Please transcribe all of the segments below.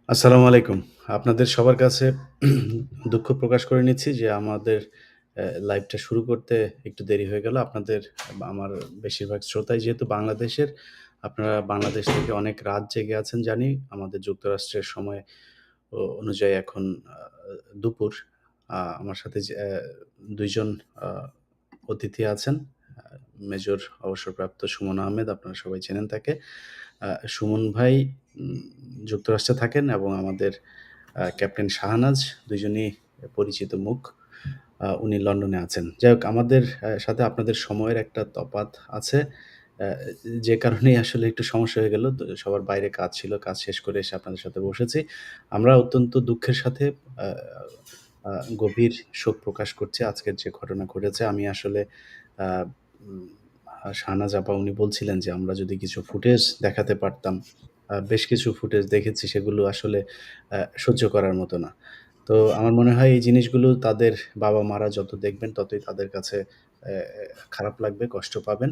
আসসালামু আলাইকুম। আপনাদের সবার কাছে দুঃখ প্রকাশ করে নিচ্ছি যে আমাদের লাইভটা শুরু করতে একটু দেরি হয়ে গেল। আপনাদের বা আমার বেশিরভাগ শ্রোতাই যেহেতু বাংলাদেশের, আপনারা বাংলাদেশ থেকে অনেক রাত জেগে আছেন জানি। আমাদের যুক্তরাষ্ট্রের সময় অনুযায়ী এখন দুপুর। আমার সাথে যে ২ জন আ অতিথি আছেন। আ মেজর অবসরপ্রাপ্ত সুমন আহমেদ, আপনারা সবাই চেনেন তাকে। সুমন ভাই উম যুক্তরাষ্ট্রে থাকেন এবং আমাদের ক্যাপ্টেন শাহনাজ ২ জনই পরিচিত মুখ। উনি লন্ডনে আছেন। যাই হোক আমাদের সাথে আপনাদের সময়ের একটা তফাৎ আছে। অ্যা যে কারণেই আসলে একটু সমস্যা হয়ে গেল। সবার বাইরে কাজ ছিল। কাজ শেষ করে এসে আপনাদের সাথে বসেছি। আমরা অত্যন্ত দুঃখের সাথে আ আ গভীর শোক প্রকাশ করছি আজকের যে ঘটনা ঘটেছে। আমি আসলে আ উম শাহনাজ আপা উনি বলছিলেন যে আমরা যদি কিছু ফুটেজ দেখাতে পারতাম। বেশ কিছু ফুটেজ দেখেছি সেগুলো আসলে সহ্য করার মতো না। তো আমার মনে হয় এই জিনিসগুলো তাদের বাবা-মারা যত দেখবেন ততই তাদের কাছে খারাপ লাগবে, কষ্ট পাবেন।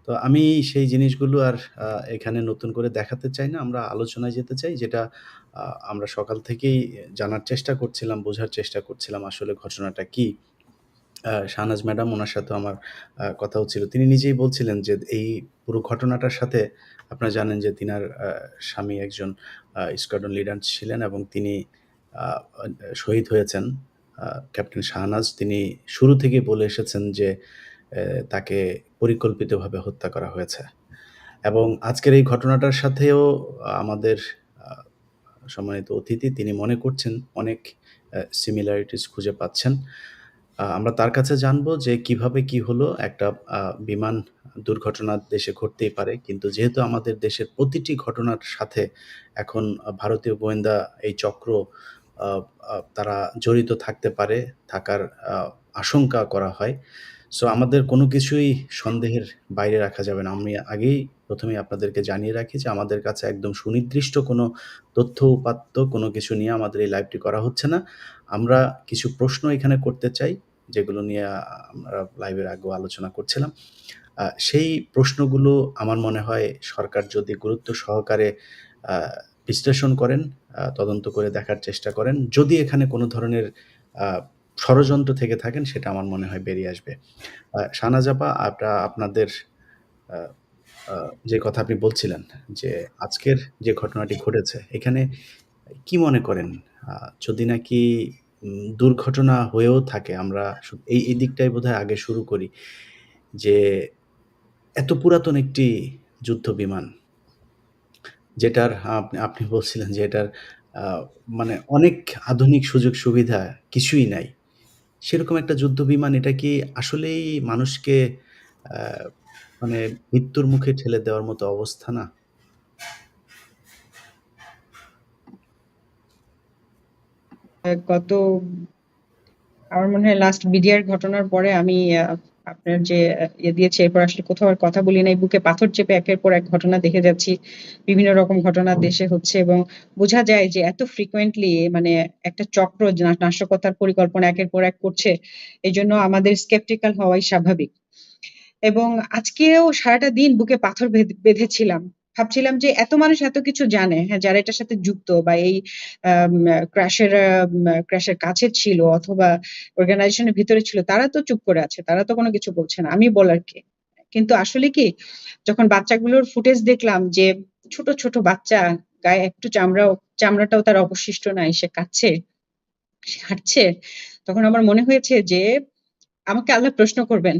তো আমি সেই জিনিসগুলো আর আ এখানে নতুন করে দেখাতে চাই না। আমরা আলোচনায় যেতে চাই যেটা আ আমরা সকাল থেকেই জানার চেষ্টা করছিলাম, বোঝার চেষ্টা করছিলাম আসলে ঘটনাটা কি? শাহনাজ ম্যাডাম উনার সাথেও আমার কথা হচ্ছিল। তিনি নিজেই বলছিলেন যে এই পুরো ঘটনাটার সাথে আপনারা জানেন যে তিনার স্বামী একজন স্কোয়াড্রন লিডার ছিলেন এবং তিনি আ আ শহীদ হয়েছেন। আ ক্যাপ্টেন শাহনাজ তিনি শুরু থেকেই বলে এসেছেন যে তাকে পরিকল্পিতভাবে হত্যা করা হয়েছে। এবং আজকের এই ঘটনাটার সাথেও আমাদের আ সম্মানিত অতিথি তিনি মনে করছেন অনেক similarities খুঁজে পাচ্ছেন। আমরা তার কাছে জানবো যে কিভাবে কি হলো? একটা বিমান দুর্ঘটনা দেশে ঘটতেই পারে। কিন্তু যেহেতু আমাদের দেশের প্রতিটি ঘটনার সাথে এখন ভারতীয় গোয়েন্দা এই চক্র আ আ তারা জড়িত থাকতে পারে, থাকার আ আশঙ্কা করা হয়। সো আমাদের কোনো কিছুই সন্দেহের বাইরে রাখা যাবে না। আমি আগেই ১ম এই আপনাদেরকে জানিয়ে রাখি যে আমাদের কাছে একদম সুনির্দিষ্ট কোনো তথ্য উপাত্ত কোনো কিছু নিয়ে আমাদের এই লাইভটি করা হচ্ছে না। আমরা কিছু প্রশ্ন এখানে করতে চাই, যেগুলো নিয়ে আমরা লাইভের আগেও আলোচনা করছিলাম। সেই প্রশ্নগুলো আমার মনে হয় সরকার যদি গুরুত্ব সহকারে আ বিশ্লেষণ করেন, তদন্ত করে দেখার চেষ্টা করেন, যদি এখানে কোনো ধরনের আ ষড়যন্ত্র থেকে থাকেন সেটা আমার মনে হয় বেরিয়ে আসবে। শাহনাজ আপা আপনাদের আ আ যে কথা আপনি বলছিলেন যে আজকের যে ঘটনাটি ঘটেছে এখানে কি মনে করেন? আ যদি নাকি দুর্ঘটনা হয়েও থাকে আমরা এই দিকটাই বোধহয় আগে শুরু করি। যে এত পুরাতন একটি যুদ্ধ বিমান যেটার আপনি বলছিলেন যে এটার আ মানে অনেক আধুনিক সুযোগ সুবিধা কিছুই নাই। সেরকম একটা যুদ্ধ বিমান এটা কি আসলেই মানুষকে আ মানে মৃত্যুর মুখে ঠেলে দেওয়ার মতো অবস্থা না? গত আমার মনে হয় লাস্ট বিডিআর ঘটনার পরে আমি আপনার যে দিয়েছি এরপর আসলে কোথাও আর কথা বলি নাই। বুকে পাথর চেপে একের পর এক ঘটনা দেখে যাচ্ছি। বিভিন্ন রকম ঘটনা দেশে হচ্ছে এবং বোঝা যায় যে এত ফ্রিকোয়েন্টলি মানে একটা চক্র নাশকতার পরিকল্পনা একের পর এক করছে। এজন্য আমাদের স্কেপটিক্যাল হওয়াই স্বাভাবিক। এবং আজকেও সারাটা দিন বুকে পাথর বেঁধেছিলাম। ভাবছিলাম যে এত মানুষ এত কিছু জানে, হ্যাঁ, যারা এটার সাথে যুক্ত বা এই আম ক্র্যাশের কাছে ছিল অথবা অর্গানাইজেশন এর ভিতরে ছিল, তারা তো চুপ করে আছে। তারা তো কোনো কিছু বলছে না। আমি বলার কে? কিন্তু আসলে কি যখন বাচ্চাগুলোর ফুটেজ দেখলাম যে ছোট, ছোট বাচ্চা গায়ে একটু চামড়াটাও তার অবশিষ্ট নাই। সে কাঁদছে, সে হাঁটছে। তখন আমার মনে হয়েছে যে আমাকে আল্লাহ প্রশ্ন করবেন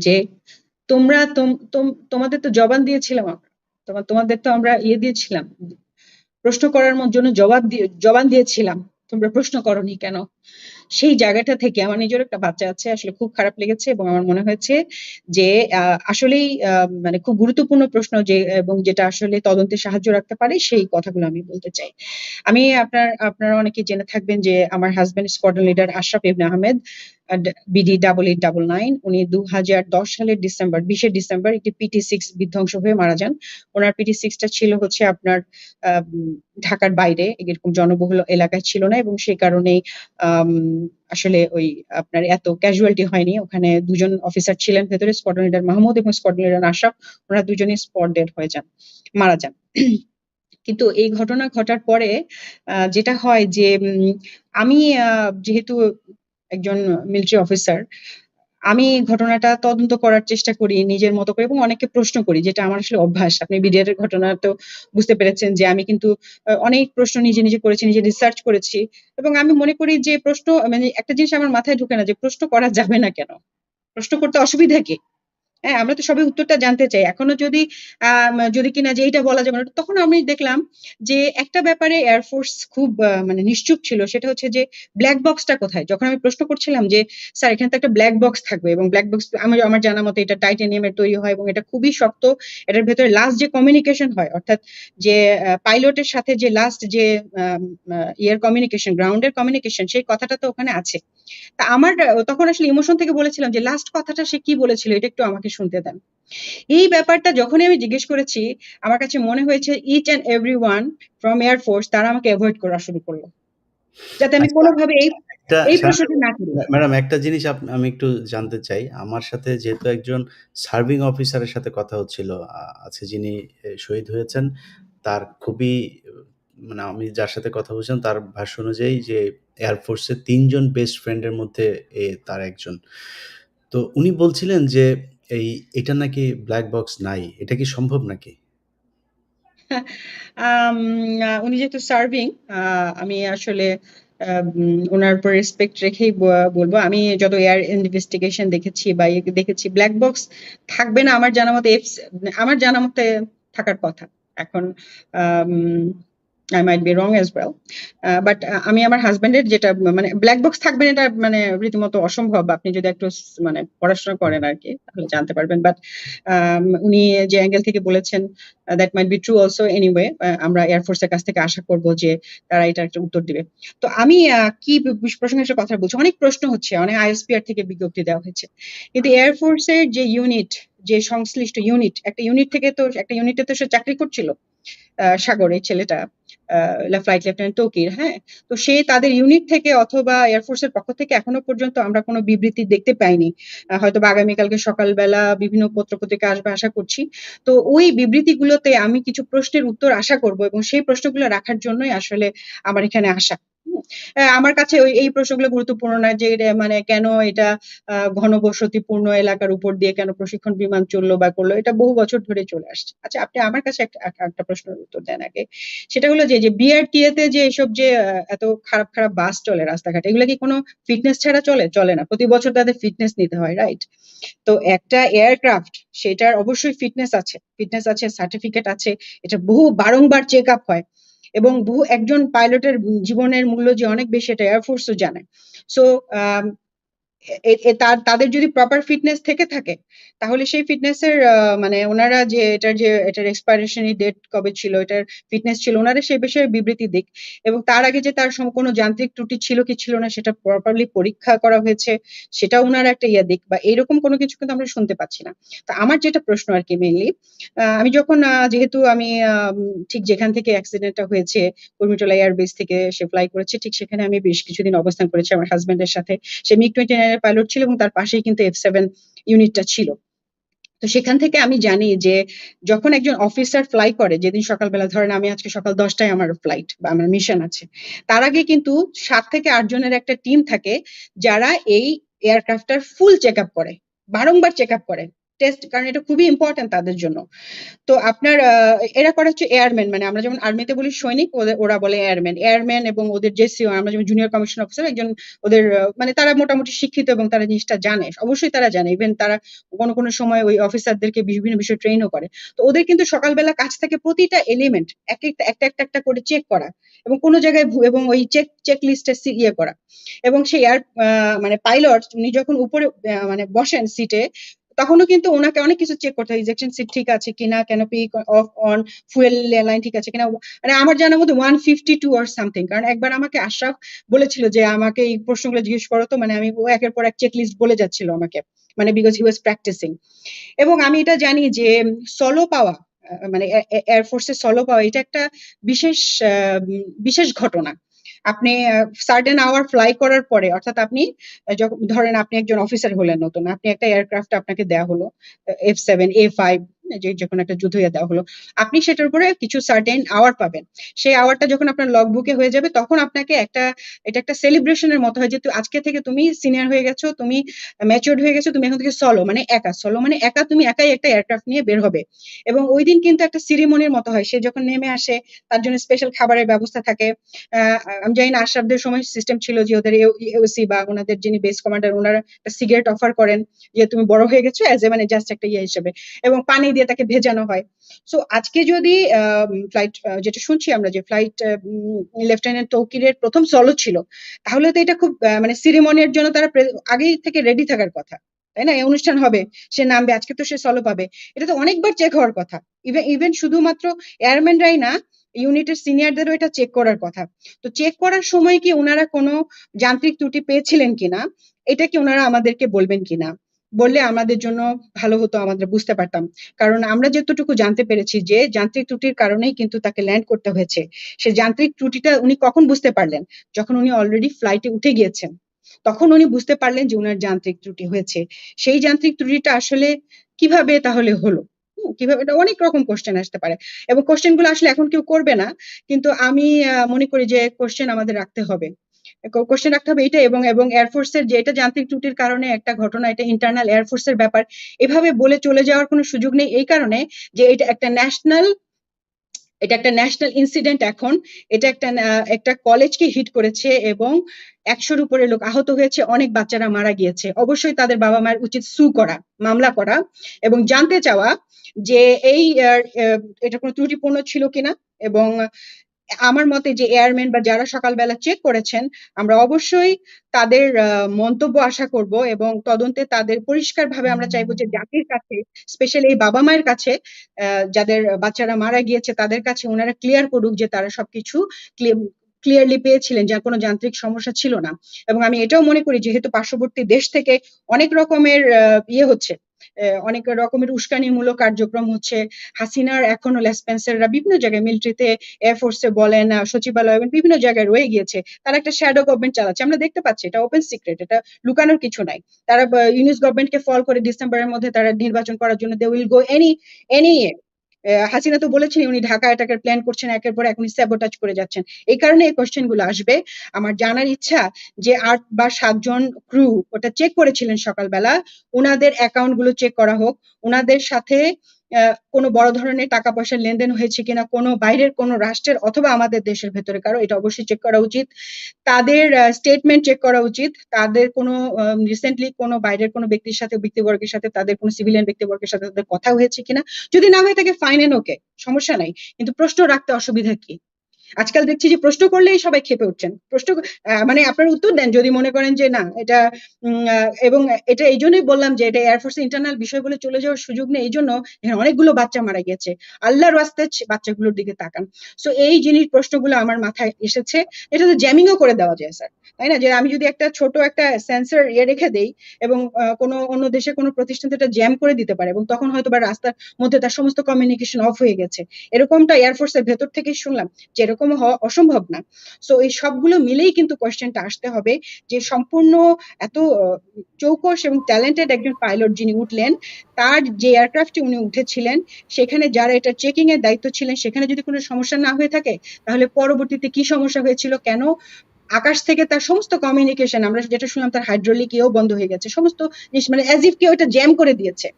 যে তোমরা তোম তোম তোমাদের তো জবান দিয়েছিলাম আমরা। তোমাদের তো আমরা দিয়েছিলাম। প্রশ্ন করার জন্য জবান দিয়েছিলাম। তোমরা প্রশ্ন করোনি কেন? সেই জায়গাটা থেকে আমার নিজেরও একটা বাচ্চা আছে। আসলে খুব খারাপ লেগেছে এবং আমার মনে হয়েছে যে আসলেই মানে খুব গুরুত্বপূর্ণ প্রশ্ন যে এবং যেটা আসলে তদন্তে সাহায্য রাখতে পারে সেই কথাগুলো আমি বলতে চাই। আমি আপনারা অনেকেই জেনে থাকবেন যে আমার হাসব্যান্ড স্কোয়াড্রন লিডার আশরাফ ইবনে আহমেদ বিডি 8899 উনি ২০১০ সালের ২০ ডিসেম্বর একটি পিটি-6 বিধ্বংস হয়ে মারা যান। উনার পিটি-6 টা ছিল হচ্ছে আপনার আম ঢাকার বাইরে এরকম জনবহুল এলাকায় ছিল না এবং সেই কারণেই আম আসলে ওই আপনার এত ক্যাজুয়ালিটি হয়নি। ওখানে ২ জন অফিসার ছিলেন ভেতরে স্কোয়াড্রন লিডার মাহমুদ এবং স্কোয়াড্রন লিডার আশরাফ। উনারা ২ জনই স্পট ডেড হয়ে যান, মারা যান। কিন্তু এই ঘটনা ঘটার পরে যেটা হয় যে আমি যেহেতু একজন মিলিটারি অফিসার, আমি ঘটনাটা তদন্ত করার চেষ্টা করি নিজের মতো করে এবং অনেককে প্রশ্ন করি, যেটা আমার আসলে অভ্যাস। আপনি বিডিআর এর ঘটনা তো বুঝতে পেরেছেন যে আমি কিন্তু অনেক প্রশ্ন নিজে করেছি, নিজে রিসার্চ করেছি এবং আমি মনে করি যে প্রশ্ন মানে একটা জিনিস আমার মাথায় ঢোকে না যে প্রশ্ন করা যাবে না কেন? প্রশ্ন করতে অসুবিধা কি? হ্যাঁ, আমরা তো সবাই উত্তরটা জানতে চাই। এখনো যদি কিনা যে এইটা বলা যাবে না, তখন আমি দেখলাম যে একটা ব্যাপারে এয়ার ফোর্স খুব মানে নিশ্চুপ ছিল। সেটা হচ্ছে যে ব্লাক বক্সটা কোথায়? যখন আমি প্রশ্ন করছিলাম যে, "স্যার এখানে তো একটা ব্লাক বক্স থাকবে এবং ব্লাক বক্স আমার জানা মতে এটা টাইটানিয়ামের তৈরি হয় এবং এটা খুবই শক্ত। এটার ভেতরে লাস্ট যে কমিউনিকেশন হয় অর্থাৎ যে পাইলটের সাথে যে লাস্ট যে আম আ ইয়ার কমিউনিকেশন, গ্রাউন্ড এর কমিউনিকেশন সেই কথাটা তো ওখানে আছে।" তা আমার তখন আসলে ইমোশন থেকে বলেছিলাম যে, "লাস্ট কথাটা সে কি বলেছিল? এটা একটু আমাকে শুনতে দেন।" এই ব্যাপারটা যখনই আমি জিজ্ঞেস করেছি, আমার কাছে মনে হয়েছে each and everyone from Air Force তারা আমাকে এভয়েড করা শুরু করল। যাতে আমি আচ্ছা, কোনভাবে একটা এই প্রশ্নটা না করি। ম্যাডাম একটা জিনিস আমি একটু জানতে চাই। আমার সাথে যেহেতু একজন সার্ভিং অফিসারের সাথে কথা হচ্ছিল, আছে যিনি শহীদ হয়েছেন। তার খুবই মানে আমি যার সাথে কথা বলছিলাম তার ভাষ্য অনুযায়ী যে এয়ার ফোর্সের ৩ জন বেস্ট ফ্রেন্ড এর মধ্যে তার একজন। তো উনি বলছিলেন যে এটা নাকি ব্লাক বক্স নাই। এটা কি সম্ভব নাকি? আম উনি যেহেতু সার্ভিং, আমি আসলে উনার উপর রেসপেক্ট রেখেই বলব। আমি যত এয়ার ইনভেস্টিগেশন দেখেছি বা দেখেছি ব্লাক বক্স থাকবে না আমার জানা মতে থাকার কথা। এখন আম I might be wrong as well. But আমি আমার হাসব্যান্ডের যেটা মানে ব্লাক বক্স থাকবে না এটা মানে রীতিমতো অসম্ভব। আপনি যদি একটু মানে পড়াশোনা করেন আরকি তাহলে জানতে পারবেন। বাট উনি যে অ্যাঙ্গেল থেকে বলেছেন that might be true also anyway. আমরা এয়ার ফোর্স এর কাছ থেকে আশা করব যে তারা এটার একটা উত্তর দিবে। তো আমি কি প্রসঙ্গে একটা কথা বলছি। অনেক প্রশ্ন হচ্ছে, অনেক আইএসপিআর থেকে বিজ্ঞপ্তি দেওয়া হয়েছে। কিন্তু এয়ার ফোর্স এর যে ইউনিট, যে সংশ্লিষ্ট ইউনিট, একটা ইউনিটে তো সে চাকরি করছিল। সাগর এই ছেলেটা ফ্লাইট লেফটেন্যান্ট তৌকির, হ্যাঁ? তো সে তাদের ইউনিট থেকে অথবা এয়ারফোর্স এর পক্ষ থেকে এখনো পর্যন্ত আমরা কোনো বিবৃতি দেখতে পাইনি। হয়তোবা আগামীকালকে সকালবেলা বিভিন্ন পত্র-পত্রিকা আসবে আশা করছি। তো ওই বিবৃতিগুলোতে আমি কিছু প্রশ্নের উত্তর আশা করব এবং সেই প্রশ্নগুলো রাখার জন্যই আসলে আমার এখানে আসা। হুম? আমার কাছে এই প্রশ্নগুলো গুরুত্বপূর্ণ না যে মানে কেন এটা ঘনবসতিপূর্ণ এলাকার উপর দিয়ে কেন প্রশিক্ষণ বিমান চললো বা করলো? এটা বহু বছর ধরে চলে আসছে। আচ্ছা, আপনি আমার কাছে একটা প্রশ্নের উত্তর দেন আগে। সেটা হলো যে বিআরটিএ তে যে এসব যে এত খারাপ বাস চলে রাস্তাঘাটে, এগুলা কি কোনো ফিটনেস ছাড়া চলে? চলে না। প্রতি বছর তাদের ফিটনেস নিতে হয়, রাইট? তো একটা এয়ারক্রাফট সেটার অবশ্যই ফিটনেস আছে, সার্টিফিকেট আছে। এটা বারংবার চেক আপ হয় এবং একজন পাইলটের জীবনের মূল্য যে অনেক বেশি এটা এয়ার ফোর্সও জানে। সো আম এ এ তাদের যদি প্রপার ফিটনেস থেকে থাকে, তাহলে সেই ফিটনেস এর মানে উনারা যে এটার এক্সপায়রেশন ডেট কবে ছিল, এটার ফিটনেস ছিল, উনারা সেই বিষয়ে বিবৃতি দিক এবং তার আগে যে তার কোনো যান্ত্রিক ত্রুটি ছিল কি ছিল না সেটা প্রপারলি পরীক্ষা করা হয়েছে, সেটাও উনারা একটা দিক বা এরকম কোনো কিছু কিন্তু আমরা শুনতে পাচ্ছি না। তো আমার যেটা প্রশ্ন আরকি মেইনলি, আমি যখন যেহেতু আমি ঠিক যেখান থেকে অ্যাক্সিডেন্টটা হয়েছে, কুর্মিটোলা এয়ারবেস থেকে সে ফ্লাই করেছে, ঠিক সেখানে আমি বেশ কিছুদিন অবস্থান করেছি আমার হাসব্যান্ডের সাথে। সে MiG-29 এর পাইলট ছিল এবং তার পাশেই কিন্তু F-7 ইউনিটটা ছিল। তো সেখান থেকে আমি জানি যে যখন একজন অফিসার ফ্লাই করে, যেদিন সকালবেলা ধরেন আমি আজকে সকাল ১০ টায় আমার ফ্লাইট বা আমার মিশন আছে। তার আগে কিন্তু ৭ থেকে ৮ জনের একটা টিম থাকে যারা এই এয়ারক্রাফটটার ফুল চেকআপ করে। বারংবার চেকআপ করে। কারণ এটা খুবই ইম্পোর্টেন্ট তাদের জন্য। তো আপনার এরা করে হচ্ছে এয়ারম্যান, মানে আমরা যেমন আর্মিতে বলি সৈনিক, ওরা বলে এয়ারম্যান। এয়ারম্যান এবং ওদের যে সিও, আমরা যেমন জুনিয়র কমিশন অফিসার, একজন ওদের মানে তারা মোটামুটি শিক্ষিত এবং তারা জিনিসটা জানে। অবশ্যই তারা জানে। ইভেন তারা কোনো সময় ওই অফিসারদেরকে বিভিন্ন বিষয়ে ট্রেইনও করে। তো ওদের কিন্তু সকালবেলা কাজ থাকে প্রতিটা এলিমেন্ট একটা করে চেক করা এবং কোন জায়গায় এবং ওই চেক লিস্টে করা। এবং সেই মানে পাইলট উনি যখন উপরে মানে বসেন সিটে, তখনও কিন্তু উনাকে অনেক কিছু চেক করতে হয়। ইজেকশন সিট ঠিক আছে কিনা, canopy of on, fuel line ঠিক আছে কিনা। মানে আমার জানার মধ্যে 152 অর সামথিং। কারণ একবার আমাকে আশরাফ বলেছিল যে আমাকে এই প্রশ্নগুলো জিজ্ঞেস করো তো, মানে ও একের পর এক চেক লিস্ট বলে যাচ্ছিল আমাকে। মানে বিকজ হি ওয়াজ প্র্যাকটিসিং। এবং আমি এটা জানি যে সলো পাওয়া মানে এয়ার ফোর্সের সলো পাওয়া এটা একটা বিশেষ বিশেষ ঘটনা। আপনি সার্টেন আওয়ার ফ্লাই করার পরে, অর্থাৎ আপনি যখন ধরেন আপনি একজন অফিসার হলেন নতুন, আপনি একটা এয়ারক্রাফট আপনাকে দেয়া হলো F-7, A-5 যে যখন একটা যুদ্ধ ইয়ে দেওয়া হলো, আপনি সেটার উপরে কিছু সার্টেন আওয়ার পাবেন। সেই আওয়ারটা যখন আপনার লগ বুকে হয়ে যাবে, তখন আপনাকে এটা একটা সেলিব্রেশনের মতো হয় যে আজকে থেকে তুমি সিনিয়র হয়ে গেছো, তুমি ম্যাচিউরড হয়ে গেছো, তুমি এখন থেকে সলো মানে একা তুমি একাই একটা এয়ারক্রাফট নিয়ে বের হবে। এবং ওই দিন কিন্তু একটা সিরিমনির মতো হয়, সে যখন নেমে আসে তার জন্য স্পেশাল খাবারের ব্যবস্থা থাকে। আমি জানি না আশরাফদের সময় সিস্টেম ছিল যে ওদের এওসি বা ওনাদের যিনি বেস কমান্ডার ওনারা একটা সিগারেট অফার করেন যে তুমি বড় হয়ে গেছো, অ্যাজ এ মানে জাস্ট একটা ইয়ে হিসেবে, এবং পানি দিয়ে তাকে ভেজানো হয়। সো আজকে যদি ফ্লাইট যেটা শুনছি আমরা যে ফ্লাইট লেফটেন্যান্ট তৌকিরের প্রথম সলো ছিল, তাহলে তো এটা খুব মানে সিরিমনির জন্য তারা আগেই থেকে রেডি থাকার কথা, তাই না? এই অনুষ্ঠান হবে, সে নামবে, আজকে তো সে সলো পাবে, এটা তো অনেকবার চেক হওয়ার কথা। ইভেন শুধুমাত্র এয়ারম্যানরাই না, ইউনিটের সিনিয়রদেরও এটা চেক করার কথা। তো চেক করার সময় কি ওনারা কোনো যান্ত্রিক ত্রুটি পেয়েছিলেন কিনা, এটা কি ওনারা আমাদেরকে বলবেন কিনা? বললে আমাদের জন্য ভালো হতো, আমাদের বুঝতে পারতাম। কারণ আমরা যতটুকু জানতে পেরেছি যে যান্ত্রিক ত্রুটির কারণেই কিন্তু তাকে ল্যান্ড করতে হয়েছে। সে যান্ত্রিক ত্রুটিটা উনি কখন বুঝতে পারলেন? যখন উনি অলরেডি ফ্লাইটে উঠে গিয়েছেন, তখন উনি বুঝতে পারলেন যে উনার যান্ত্রিক ত্রুটি হয়েছে। সেই যান্ত্রিক ত্রুটিটা আসলে কিভাবে তাহলে হলো? কিভাবে, এটা অনেক রকম কোশ্চেন আসতে পারে, এবং কোশ্চেন গুলো আসলে এখন কেউ করবে না, কিন্তু আমি মনে করি যে কোশ্চেন আমাদের রাখতে হবে। কোশ্চেন রাখতে হবে এটা, এবং এবং এয়ারফোর্সের যে এটা যান্ত্রিক ত্রুটির কারণে একটা ঘটনা, এটা ইন্টারনাল এয়ারফোর্সের ব্যাপার, এভাবে বলে চলে যাওয়ার কোনো সুযোগ নেই। এই কারণে যে এটা একটা ন্যাশনাল ইনসিডেন্ট এখন। এটা একটা কলেজকে হিট করেছে এবং 100-র উপরে লোক আহত হয়েছে, অনেক বাচ্চারা মারা গিয়েছে। অবশ্যই তাদের বাবা মায়ের উচিত করা, মামলা করা, এবং জানতে চাওয়া যে এই এটা কোনো ত্রুটিপূর্ণ ছিল কিনা। এবং আমার মতে যে এয়ারম্যান বা যারা সকালবেলা চেক করেছেন, আমরা অবশ্যই তাদের মন্তব্য আশা করব, এবং তদন্তে তাদের পরিষ্কারভাবে আমরা চাইবো যে জাতির কাছে, স্পেশালি এই বাবা মায়ের কাছে, যাদের বাচ্চারা মারা গিয়েছে তাদের কাছে ওনারা ক্লিয়ার করুক যে তারা সবকিছু ক্লিয়ারলি পেয়েছিলেন, যার কোনো যান্ত্রিক সমস্যা ছিল না। এবং আমি এটাও মনে করি যেহেতু পার্শ্ববর্তী দেশ থেকে অনেক রকমের ইয়ে হচ্ছে, অনেক রকমের উস্কানিমূলক কার্যক্রম হচ্ছে, হাসিনার এখনো লেসপেন্সাররা বিভিন্ন জায়গায় মিলিটারিতে, এয়ারফোর্সে বলেন, সচিবালয়, বিভিন্ন জায়গায় রয়ে গিয়েছে, তারা একটা শ্যাডো গভর্নমেন্ট চালাচ্ছে, আমরা দেখতে পাচ্ছি, এটা ওপেন সিক্রেট, এটা লুকানোর কিছু নাই। তারা ইউনিস গভর্নমেন্টকে ফল করে ডিসেম্বরের মধ্যে তারা নির্বাচন করার জন্য they will go any Hasina তো বলেছেন উনি ঢাকা অ্যাটাকের প্ল্যান করছেন, একের পর এক উনি স্যাবোটাজ করে যাচ্ছেন। এই কারণে এই কোশ্চেন গুলো আসবে। আমার জানার ইচ্ছা যে 8 বা 7 জন ক্রু ওটা চেক করেছিলেন সকালবেলা, ওনাদের অ্যাকাউন্ট গুলো চেক করা হোক, ওনাদের সাথে কোনো বড় ধরনের টাকা পয়সার লেনদেন হয়েছে কিনা, কোনো বাইরের কোনো রাষ্ট্রের অথবা আমাদের দেশের ভেতরে কারো, এটা অবশ্যই চেক করা উচিত। তাদের স্টেটমেন্ট চেক করা উচিত, তাদের কোনো রিসেন্টলি কোনো বাইরের কোনো ব্যক্তির সাথে, ব্যক্তিবর্গের সাথে, তাদের কোনো সিভিলিয়ান ব্যক্তিবর্গের সাথে তাদের কথা হয়েছে কিনা। যদি না হয়ে থাকে ফাইন এন্ড ওকে, সমস্যা নাই, কিন্তু প্রশ্ন রাখতে অসুবিধা কি? আজকাল দেখছি যে প্রশ্ন করলেই সবাই ক্ষেপে উঠছেন। প্রশ্ন মানে আপনার উত্তর দেন যদি মনে করেন যে না এটা এবং এটা এই জন্যই বললাম যে এটা এয়ারফোর্সের ইন্টারনাল বিষয় বলে চলে যাওয়ার সুযোগ নেই। এই জন্য অনেকগুলো বাচ্চা মারা গেছে, আল্লাহর ওয়াস্তে বাচ্চাগুলোর দিকে তাকান। সো এই জিনিস প্রশ্নগুলো আমার মাথায় এসেছে। এটা তো জ্যামিংও করে দেওয়া যায় স্যার, তাই না? যে আমি যদি একটা ছোট একটা সেন্সর রেখে দেই এবং কোনো অন্য দেশে কোনো প্রতিষ্ঠান এটা জ্যাম করে দিতে পারে, এবং তখন হয়তো বা রাস্তার মধ্যে তার সমস্ত কমিউনিকেশন অফ হয়ে গেছে, এরকমটা এয়ারফোর্সের ভেতর থেকেই শুনলাম যে এরকম হওয়া অসম্ভব না। সো এই সবগুলো মিলেই কিন্তু কোয়েশ্চেনটা আসতে হবে যে সম্পূর্ণ এত চৌকস এবং ট্যালেন্টেড একজন পাইলট যিনি উঠলেন, তার যে এয়ারক্রাফটে উনি উঠেছিলেন সেখানে যারা এটা চেকিং এর দায়িত্ব ছিলেন, সেখানে যদি কোনো সমস্যা না হয়ে থাকে, তাহলে পরবর্তীতে কি সমস্যা হয়েছিল, কেন আকাশ থেকে তার সমস্ত কমিউনিকেশন, আমরা যেটা শুনলাম তার হাইড্রোলিক ইয়েও বন্ধ হয়ে গেছে, সমস্ত জিনিস মানে অ্যাজ ইফ কেউ এটা জ্যাম করে দিয়েছে।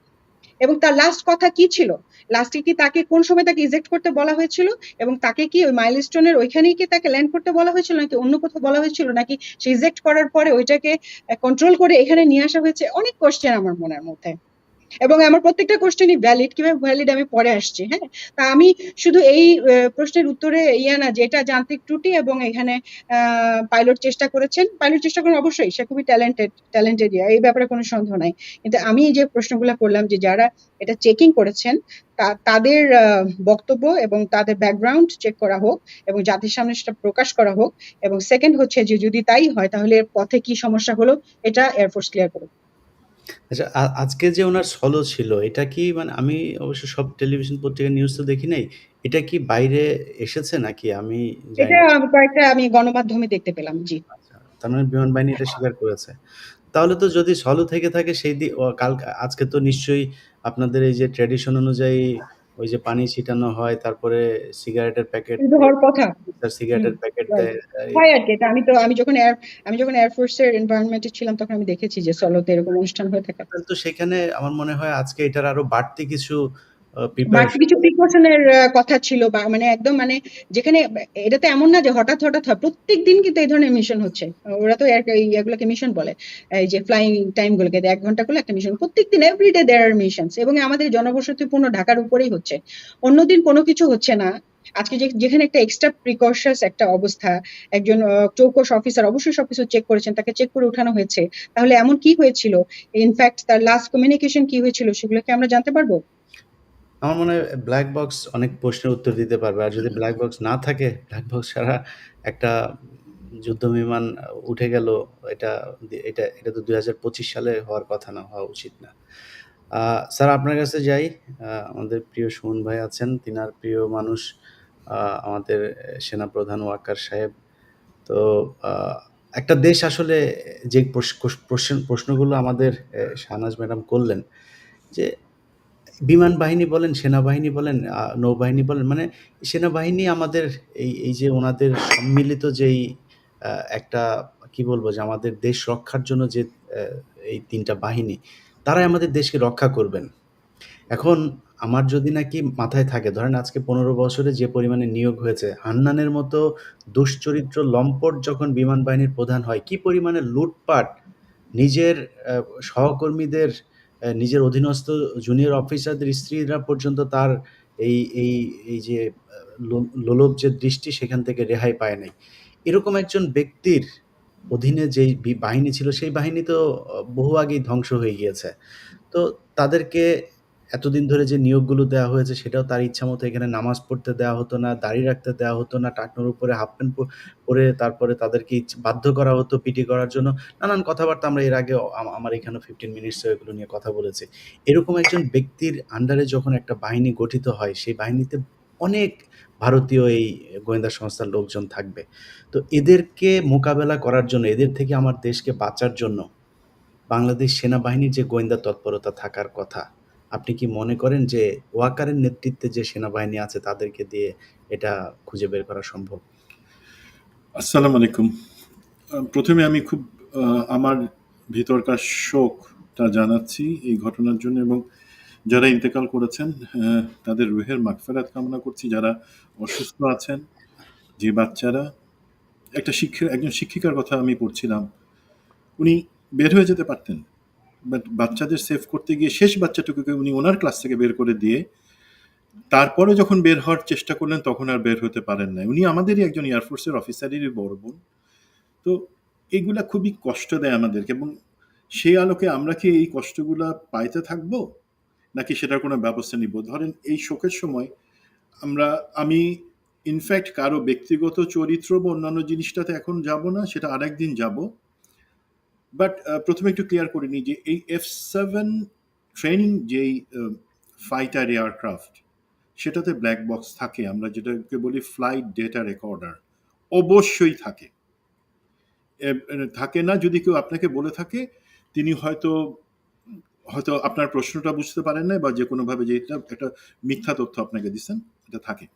এবং তার লাস্ট কথা কি ছিল, লাস্টে কি তাকে কোন সময় তাকে ইজেক্ট করতে বলা হয়েছিল, এবং তাকে কি ওই মাইলস্টোনের ওইখানেই কি তাকে ল্যান্ড করতে বলা হয়েছিল, নাকি অন্য কোথাও বলা হয়েছিল, নাকি সে ইজেক্ট করার পরে ওইটাকে কন্ট্রোল করে এখানে নিয়ে আসা হয়েছে? অনেক কোশ্চেন আমার মনের মধ্যে, এবং আমার প্রত্যেকটা কোশ্চেনই ভ্যালিড, কিভাবে ভ্যালিড আমি পরে আসছি। হ্যাঁ, তা আমি শুধু এই প্রশ্নের উত্তরে না যে এটা যান্ত্রিক ত্রুটি এবং এখানে পাইলট চেষ্টা করেছেন, পাইলট চেষ্টা করেন অবশ্যই, সে খুবই ট্যালেন্টেড, এই ব্যাপারে কোনো সন্দেহ নাই। কিন্তু আমি যে প্রশ্নগুলো করলাম যে যারা এটা চেকিং করেছেন তাদের বক্তব্য এবং তাদের ব্যাকগ্রাউন্ড চেক করা হোক এবং জাতির সামনে সেটা প্রকাশ করা হোক। এবং সেকেন্ড হচ্ছে যে যদি তাই হয় তাহলে পথে কি সমস্যা হলো এটা এয়ারফোর্স ক্লিয়ার করুক। আচ্ছা, আজকে যে উনার সলো ছিল এটা কি মানে আমি অবশ্য সব টেলিভিশন পত্রিকা নিউজ তো দেখি নাই। এটা কি বাইরে এসেছে নাকি? আমি জানি এটা না। কয়েকটা আমি গণমাধ্যমে দেখতে পেলাম। জি। আচ্ছা, তার মানে বিমান বাহিনী এটা স্বীকার করেছে। তাহলে তো যদি সলো থেকে থাকে সেই আজকে তো নিশ্চয়ই আপনাদের এই যে ট্র্যাডিশন অনুযায়ী ওই যে পানি ছিটানো হয়, তারপরে সিগারেটের প্যাকেট কিন্তু হওয়ার কথা। সিগারেটের প্যাকেট রাইট। দেয়। হয় আর কি এটা আমি যখন এয়ারফোর্সের এনভায়রনমেন্টে ছিলাম তখন আমি দেখেছি যে সলোতে এরকম অনুষ্ঠান হয়ে থাকে। তো সেখানে আমার মনে হয় আজকে এটার আরো বাড়তি কিছু বাড়তি প্রিপারেশন। কিছু প্রিকশনের কথা ছিল বা মানে একদম মানে যেখানে এটা তো এমন না যে হঠাৎ হঠাৎ হয়, প্রত্যেক দিন কিন্তু এই ধরনের মিশন হচ্ছে। ওরা তো এগুলোকে মিশন বলে, এই যে ফ্লাইং টাইম গুলোকে 1 ঘন্টা করলে একটা মিশন, প্রত্যেকদিন এভরিডে দেয়ার আর মিশনস, এবং আমাদের জনবসতিপূর্ণ ঢাকার উপরেই হচ্ছে। অন্যদিন কোনো কিছু হচ্ছে না। আজকে যেখানে একটা এক্সট্রা প্রিকশনস একটা অবস্থা, একজন চৌকস অফিসার অবশ্যই সবকিছু চেক করেছেন, তাকে চেক করে উঠানো হয়েছে। তাহলে এমন কি হয়েছিল, ইনফ্যাক্ট তার লাস্ট কমিউনিকেশন কি হয়েছিল, সেগুলো কি আমরা জানতে পারবো? আমার মনে হয় ব্ল্যাক বক্স অনেক প্রশ্নের উত্তর দিতে পারবে। আর যদি ব্ল্যাক বক্স না থাকে, ব্ল্যাক বক্স ছাড়া একটা যুদ্ধ বিমান উঠে গেল, এটা এটা তো ২০২৫ সালে হওয়ার কথা না, হওয়া উচিত না। স্যার আপনার কাছে যাই। আমাদের প্রিয় সুমন ভাই আছেন, তিনার প্রিয় মানুষ আমাদের সেনাপ্রধান ওয়াকার সাহেব। তো আ একটা দেশ আসলে যে প্রশ্নগুলো আমাদের শাহনাজ ম্যাডাম করলেন যে বিমান বাহিনী বলেন, সেনাবাহিনী বলেন, নৌবাহিনী বলেন, মানে সেনাবাহিনী আমাদের এই যে ওনাদের সম্মিলিত যেই আ একটা কি বলবো যে আমাদের দেশ রক্ষার জন্য যে অ্যা এই ৩ টা বাহিনী, তারাই আমাদের দেশকে রক্ষা করবেন। এখন আমার যদি নাকি মাথায় থাকে, ধরেন আজকে ১৫ বছরে যে পরিমাণে নিয়োগ হয়েছে, হান্নানের মতো দুশ্চরিত্র লম্পট যখন বিমান বাহিনীর প্রধান হয়, কি পরিমাণে লুটপাট, নিজের অ্যা সহকর্মীদের, নিজের অধীনস্থ জুনিয়র অফিসারদের স্ত্রীরা পর্যন্ত তার এই এই এই যে লোলুপ যে দৃষ্টি, সেখান থেকে রেহাই পায় নাই। এরকম একজন ব্যক্তির অধীনে যেই বাহিনী ছিল, সেই বাহিনী তো বহু আগেই ধ্বংস হয়ে গিয়েছে। তো তাদেরকে এতদিন ধরে যে নিয়োগগুলো দেওয়া হয়েছে, সেটাও তার ইচ্ছামতো এখানে নামাজ পড়তে দেওয়া হতো না, দাড়ি রাখতে দেওয়া হতো না, টাকনুর উপরে হাফ প্যান্ট পরে তারপরে তাদেরকে বাধ্য করা হতো পিটি করার জন্য। নানান কথাবার্তা আমরা এর আগেও আমার এখানেও 15 মিনিটসেও এগুলো নিয়ে কথা বলেছি। এরকম একজন ব্যক্তির আন্ডারে যখন একটা বাহিনী গঠিত হয়, সেই বাহিনীতে অনেক ভারতীয় এই গোয়েন্দা সংস্থার লোকজন থাকবে। তো এদেরকে মোকাবেলা করার জন্য, এদের থেকে আমার দেশকে বাঁচার জন্য বাংলাদেশ সেনাবাহিনীর যে গোয়েন্দা তৎপরতা থাকার কথা, আপনি কি মনে করেন যে ওয়াকারের নেতৃত্বে যে সেনাবাহিনী আছে তাদেরকে দিয়ে এটা খুঁজে বের করা সম্ভব? আসসালামু আলাইকুম। প্রথমে আমি খুব আমার ভিতরকার শোকটা জানাচ্ছি এই ঘটনার জন্য, এবং যারা ইন্তেকাল করেছেন তাদের রুহের মাগফিরাত কামনা করছি। যারা অসুস্থ আছেন, যে বাচ্চারা, একজন শিক্ষিকার কথা আমি পড়ছিলাম, উনি বের হয়ে যেতে পারতেন, বাট বাচ্চাদের সেভ করতে গিয়ে শেষ বাচ্চাটুকুকে উনি ওনার ক্লাস থেকে বের করে দিয়ে তারপরে যখন বের হওয়ার চেষ্টা করলেন তখন আর বের হতে পারেন নাই। উনি আমাদেরই একজন এয়ারফোর্সের অফিসারেরই বড় বোন। তো এগুলা খুবই কষ্ট দেয় আমাদেরকে, এবং সেই আলোকে আমরা কি এই কষ্টগুলা পাইতে থাকবো, নাকি সেটার কোনো ব্যবস্থা নিব? ধরেন এই শোকের সময় আমি ইনফ্যাক্ট কারো ব্যক্তিগত চরিত্র বা অন্যান্য জিনিসটাতে এখন যাব না, সেটা আরেকদিন যাব। বাট প্রথমে একটু ক্লিয়ার করে নিই যে এই F-7 ট্রেনিং যেই ফাইটার এয়ারক্রাফট, সেটাতে ব্ল্যাক বক্স থাকে, আমরা যেটাকে বলি ফ্লাইট ডেটা রেকর্ডার, অবশ্যই থাকে। থাকে না যদি কেউ আপনাকে বলে থাকে, তিনি হয়তো হয়তো আপনার প্রশ্নটা বুঝতে পারেন না, বা যে কোনোভাবে যে এটা একটা মিথ্যা তথ্য আপনাকে দিচ্ছেন, এটা থাকে।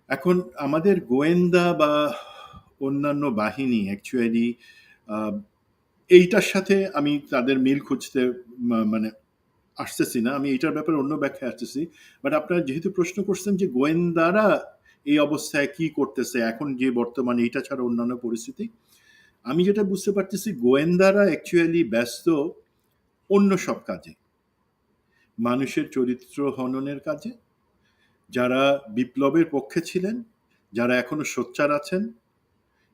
এখন আমাদের গোয়েন্দা বা অন্যান্য বাহিনী অ্যাকচুয়ালি এইটার সাথে আমি তাদের মিল খুঁজতে মানে আসতেছি না, আমি এইটার ব্যাপারে অন্য ব্যাখ্যা আসতেছি। বাট আপনারা যেহেতু প্রশ্ন করছেন যে গোয়েন্দারা এই অবস্থায় কি করতেছে এখন, যে বর্তমানে এইটা ছাড়া অন্যান্য পরিস্থিতি, আমি যেটা বুঝতে পারতেছি, গোয়েন্দারা অ্যাকচুয়ালি ব্যস্ত অন্য সব কাজে, মানুষের চরিত্র হননের কাজে। যারা বিপ্লবের পক্ষে ছিলেন, যারা এখনো সোচ্চার আছেন,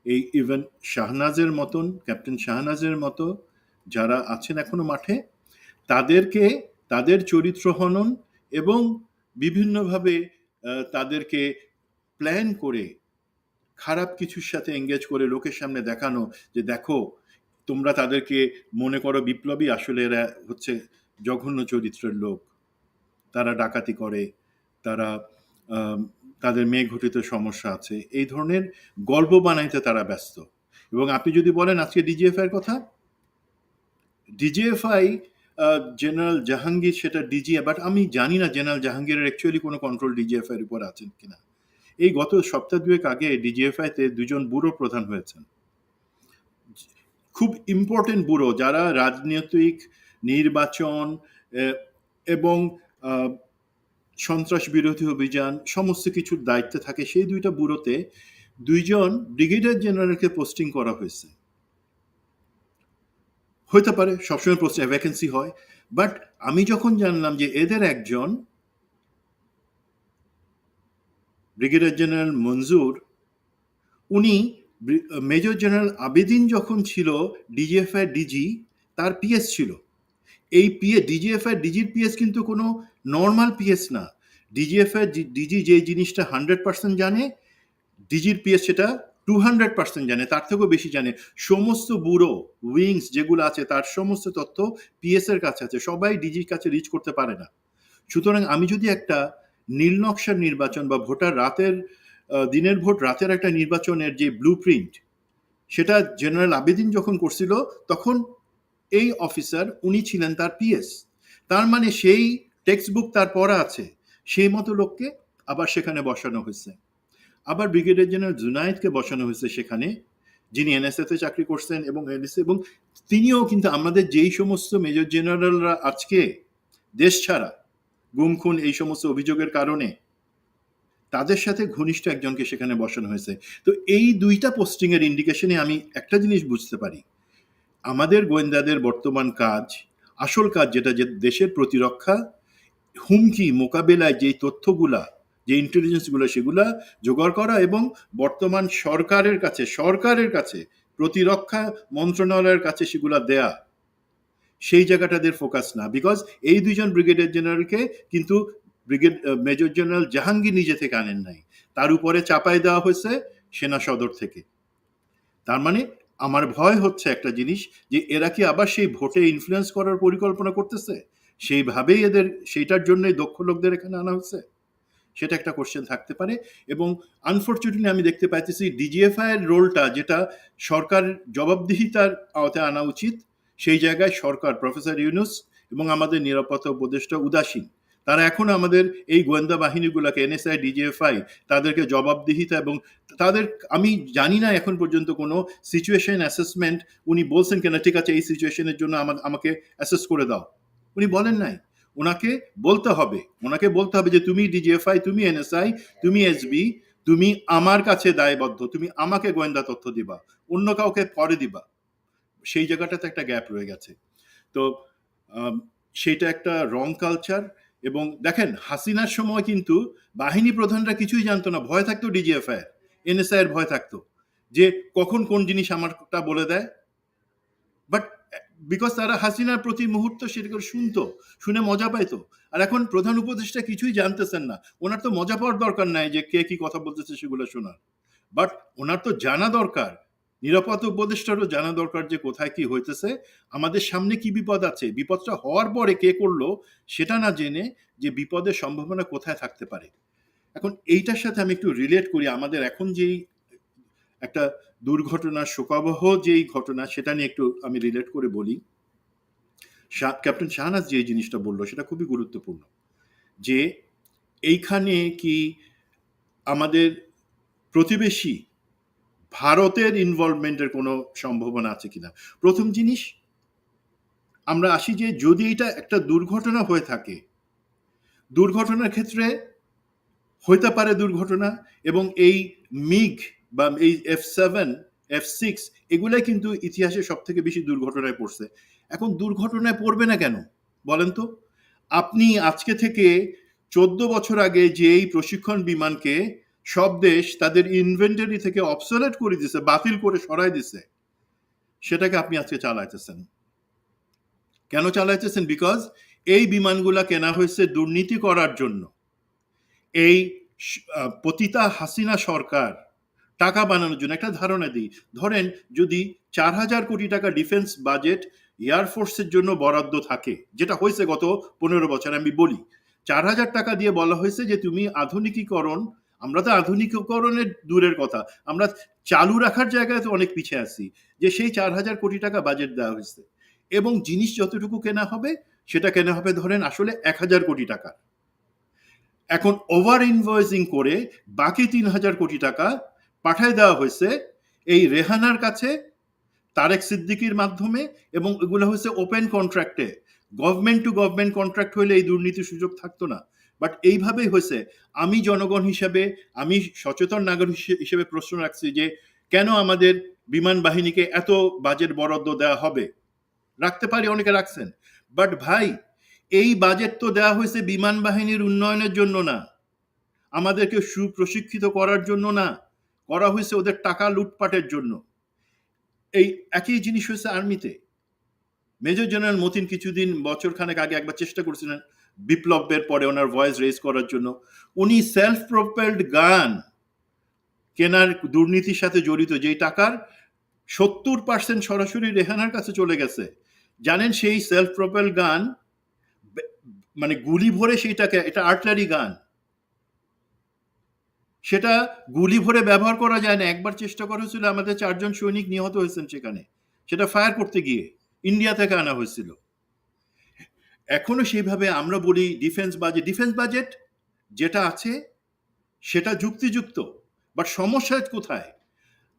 এই ইভেন শাহনাজের মতন, ক্যাপ্টেন শাহনাজের মতো যারা আছেন এখনো মাঠে, তাদেরকে তাদের চরিত্র হনন এবং বিভিন্নভাবে তাদেরকে প্ল্যান করে খারাপ কিছুর সাথে এঙ্গেজ করে লোকের সামনে দেখানো যে দেখো তোমরা তাদেরকে মনে করো বিপ্লবী, আসলে এরা হচ্ছে জঘন্য চরিত্রের লোক, তারা ডাকাতি করে, তারা তাদের মেয়ে ঘটিত সমস্যা আছে, এই ধরনের গল্প বানাইতে তারা ব্যস্ত। এবং আপনি যদি বলেন আজকে ডিজিএফআই এর কথা, ডিজিএফআই জেনারেল জাহাঙ্গীর সেটা ডিজি, বাট আমি জানি না জেনারেল জাহাঙ্গীরের অ্যাকচুয়ালি কোনো কন্ট্রোল ডিজিএফআই এর উপর আছেন কিনা। এই গত সপ্তাহ দুয়েক আগে ডিজিএফআই তে দুজন ব্যুরো প্রধান হয়েছেন, খুব ইম্পর্টেন্ট ব্যুরো, যারা রাজনৈতিক, নির্বাচন এবং সন্ত্রাস বিরোধী অভিযান সমস্ত কিছুর দায়িত্বে থাকে। সেই দুইটা ব্যুরোতে দুইজন ব্রিগেডিয়ার জেনারেলকে পোস্টিং করা হয়েছে। হইতে পারে সবসময় পোস্টে ভ্যাকেন্সি হয়, বাট আমি যখন জানলাম যে এদের একজন ব্রিগেডিয়ার জেনারেল মঞ্জুর, উনি মেজর জেনারেল আবেদিন যখন ছিল ডিজিএফআই ডিজি, তার পিএস ছিল। এই ডিজিএফআই ডিজির পিএস কিন্তু কোনো নর্মাল পিএস না। ডিজিএফআই ডিজি যে জিনিসটা 100% জানে, ডিজির পিএস সেটা 200% জানে, তার থেকেও বেশি জানে। সমস্ত ব্যুরো উইংস যেগুলো আছে তার সমস্ত তথ্য পিএস এর কাছে আছে, সবাই ডিজির কাছে রিচ করতে পারে না। সুতরাং আমি যদি একটা নীলনকশার নির্বাচন বা ভোটার রাতের দিনের ভোট রাতের একটা নির্বাচনের যে ব্লু প্রিন্ট, সেটা জেনারেল আবেদিন যখন করছিল তখন এই অফিসার উনি ছিলেন তার পিএস। তার মানে সেই টেক্সট বুক তার পড়া আছে, সেই মতো লোককে আবার সেখানে বসানো হয়েছে। আবার ব্রিগেডিয়ার জেনারেল জুনায়েদকে বসানো হয়েছে সেখানে, যিনি এনএসএ তে চাকরি করছেন এবং এবং তিনিও কিন্তু আমাদের যেই সমস্ত মেজর জেনারেলরা আজকে দেশ ছাড়া, গুম খুন এই সমস্ত অভিযোগের কারণে, তাদের সাথে ঘনিষ্ঠ একজনকে সেখানে বসানো হয়েছে। তো এই দুইটা পোস্টিং এর ইন্ডিকেশনে আমি একটা জিনিস বুঝতে পারি, আমাদের গোয়েন্দাদের বর্তমান কাজ, আসল কাজ যেটা, যে দেশের প্রতিরক্ষা, হুমকি মোকাবেলায় যে তথ্যগুলা, যে ইন্টেলিজেন্সগুলো সেগুলা জোগাড় করা এবং বর্তমান সরকারের কাছে প্রতিরক্ষা মন্ত্রণালয়ের কাছে সেগুলা দেয়া, সেই জায়গাটাদের ফোকাস না। বিকজ এই দুইজন ব্রিগেডিয়ার জেনারেলকে কিন্তু মেজর জেনারেল জাহাঙ্গীর নিজে থেকে আনেন নাই, তার উপরে চাপাই দেওয়া হয়েছে সেনা সদর থেকে। তার মানে আমার ভয় হচ্ছে একটা জিনিস, যে এরা কি আবার সেই ভোটে ইনফ্লুয়েন্স করার পরিকল্পনা করতেছে, সেইভাবেই এদের সেইটার জন্যই দক্ষ লোকদের এখানে আনা হচ্ছে, সেটা একটা কোশ্চেন থাকতে পারে। এবং আনফর্চুনেটলি আমি দেখতে পাইতেছি ডিজিএফআই এর রোলটা, যেটা সরকার জবাবদিহিতার আওতায় আনা উচিত, সেই জায়গায় সরকার, প্রফেসর ইউনূস এবং আমাদের নিরাপত্তা উপদেষ্টা উদাসীন। তারা এখন আমাদের এই গোয়েন্দা বাহিনীগুলোকে, এনএসআই, ডিজিএফআই, তাদেরকে জবাবদিহিতা এবং তাদের, আমি জানি না এখন পর্যন্ত কোনো সিচুয়েশন অ্যাসেসমেন্ট উনি বলছেন কেন, ঠিক আছে এই সিচুয়েশনের জন্য আমাকে অ্যাসেস করে দাও, উনি বলেন নাই। ওনাকে বলতে হবে যে তুমি ডিজিএফআই, তুমি এনএসআই, তুমি এসবি, তুমি আমার কাছে দায়বদ্ধ, তুমি আমাকে গোয়েন্দা তথ্য দিবা, অন্য কাউকে পরে দিবা। সেই জায়গাটাতে একটা গ্যাপ রয়ে গেছে। তো সেইটা একটা রং কালচার। এবং দেখেন হাসিনার সময় কিন্তু বাহিনী প্রধানরা কিছুই জানতো না, ভয় থাকতো ডিজিএফআই, এনএসআই এর ভয় থাকতো যে কখন কোন জিনিস আমারটা বলে দেয়। বাট বিকজ তারা হাসিনার প্রতি মুহূর্ত সেটা করে শুনে মজা পাইতো। আর এখন প্রধান উপদেষ্টা কিছুই জানতেছেন না, ওনার তো মজা পাওয়ার দরকার নাই যে কে কি কথা বলতেছে সেগুলো শোনার, বাট ওনার তো জানা দরকার, নিরাপত্তা উপদেষ্টারও জানা দরকার যে কোথায় কি হইতেছে, আমাদের সামনে কি বিপদ আছে, বিপদটা হওয়ার পরে কে করলো সেটা না জেনে যে বিপদের সম্ভাবনা কোথায় থাকতে পারে। এখন এইটার সাথে আমি একটু রিলেট করি, আমাদের এখন যেই একটা দুর্ঘটনা, শোকাবহ যেই ঘটনা, সেটা নিয়ে একটু আমি রিলেট করে বলি। ক্যাপ্টেন শাহনাজ যে জিনিসটা বললো সেটা খুবই গুরুত্বপূর্ণ, যে এইখানে কি আমাদের প্রতিবেশী ভারতের ইনভলভমেন্টের কোনো সম্ভাবনা আছে কিনা। প্রথম জিনিস আমরা আসি যে যদি এটা একটা দুর্ঘটনা হয়ে থাকে, দুর্ঘটনার ক্ষেত্রে হইতে পারে দুর্ঘটনা, এবং এই মিগ বা এই F7, F6 এগুলাই কিন্তু ইতিহাসে সব থেকে বেশি দুর্ঘটনায় পড়ছে। এখন দুর্ঘটনায় পড়বে না কেন বলেন তো? আপনি আজকে থেকে 14 বছর আগে যে এই প্রশিক্ষণ বিমানকে সব দেশ তাদের ইনভেন্টরি থেকে অবসোলেট করে দিছে, বাতিল করে সরাই দিছে, সেটাকে আপনি আজকে চালাইতেছেন। কেন চালাইতেছেন? বিকজ এই বিমানগুলা কেনা হয়েছে দুর্নীতি করার জন্য। এই পতিতা হাসিনা সরকার টাকা বানানোর জন্য, একটা ধারণা দিই, ধরেন যদি 4,000 কোটি টাকা ডিফেন্স বাজেট এয়ারফোর্সের জন্য বরাদ্দ থাকে, যেটা হয়েছে গত 15 বছর, আমি বলি 4,000 টাকা দিয়ে বলা হয়েছে যে তুমি আধুনিকীকরণ, আমরা তো আধুনিকীকরণের দূরের কথা, আমরা চালু রাখার জায়গায় তো অনেক পিছিয়ে আছি, যে সেই 4,000 কোটি টাকা বাজেট দেওয়া হয়েছে এবং জিনিস যতটুকু কেনা হবে সেটা কেনা হবে ধরেন আসলে ১,০০০ কোটি টাকা। এখন ওভার ইনভয়েসিং করে বাকি ৩,০০০ কোটি টাকা পাঠায় দেওয়া হয়েছে এই রেহানার কাছে তারেক সিদ্দিকীর মাধ্যমে, এবং এগুলো হচ্ছে ওপেন কন্ট্রাক্টে। গভর্নমেন্ট টু গভর্নমেন্ট কন্ট্রাক্ট হলে এই দুর্নীতির সুযোগ থাকতো না, বাট এইভাবেই হয়েছে। আমি জনগণ হিসেবে, আমি সচেতন নাগরিক হিসেবে প্রশ্ন রাখছি যে কেন আমাদের বিমান বাহিনীকে এত বাজেট বরাদ্দ দেওয়া হবে? রাখতে পারি, অনেকে রাখছেন, বাট ভাই এই বাজেট তো দেওয়া হয়েছে বিমান বাহিনীর উন্নয়নের জন্য না, আমাদেরকে সুপ্রশিক্ষিত করার জন্য না, করা হয়েছে ওদের টাকা লুটপাটের জন্য। এই একই জিনিস হয়েছে আর্মিতে। মেজর জেনারেল মতিন কিছুদিন বছর খানেক আগে একবার চেষ্টা করছিলেন বিপ্লবের পরে ওনার ভয়েস রেজ করার জন্য। উনি সেলফ প্রোপেলড গান কেনার দুর্নীতির সাথে জড়িত, যেই টাকার ৭০% সরাসরি রেহানার কাছে চলে গেছে। জানেন সেই সেলফ প্রোপেল গান মানে গুলি ভরে সেইটাকে, এটা আর্টিলারি গান, সেটা গুলি ভরে ব্যবহার করা যায় না। একবার চেষ্টা করা হয়েছিল, আমাদের ৪ জন সৈনিক নিহত হয়েছেন সেখানে, সেটা ফায়ার করতে গিয়ে ইন্ডিয়া থেকে আনা হয়েছিল। এখনো সেইভাবে আমরা বলি ডিফেন্স বাজেট যেটা আছে সেটা যুক্তিযুক্ত, বাট সমস্যা কোথায়?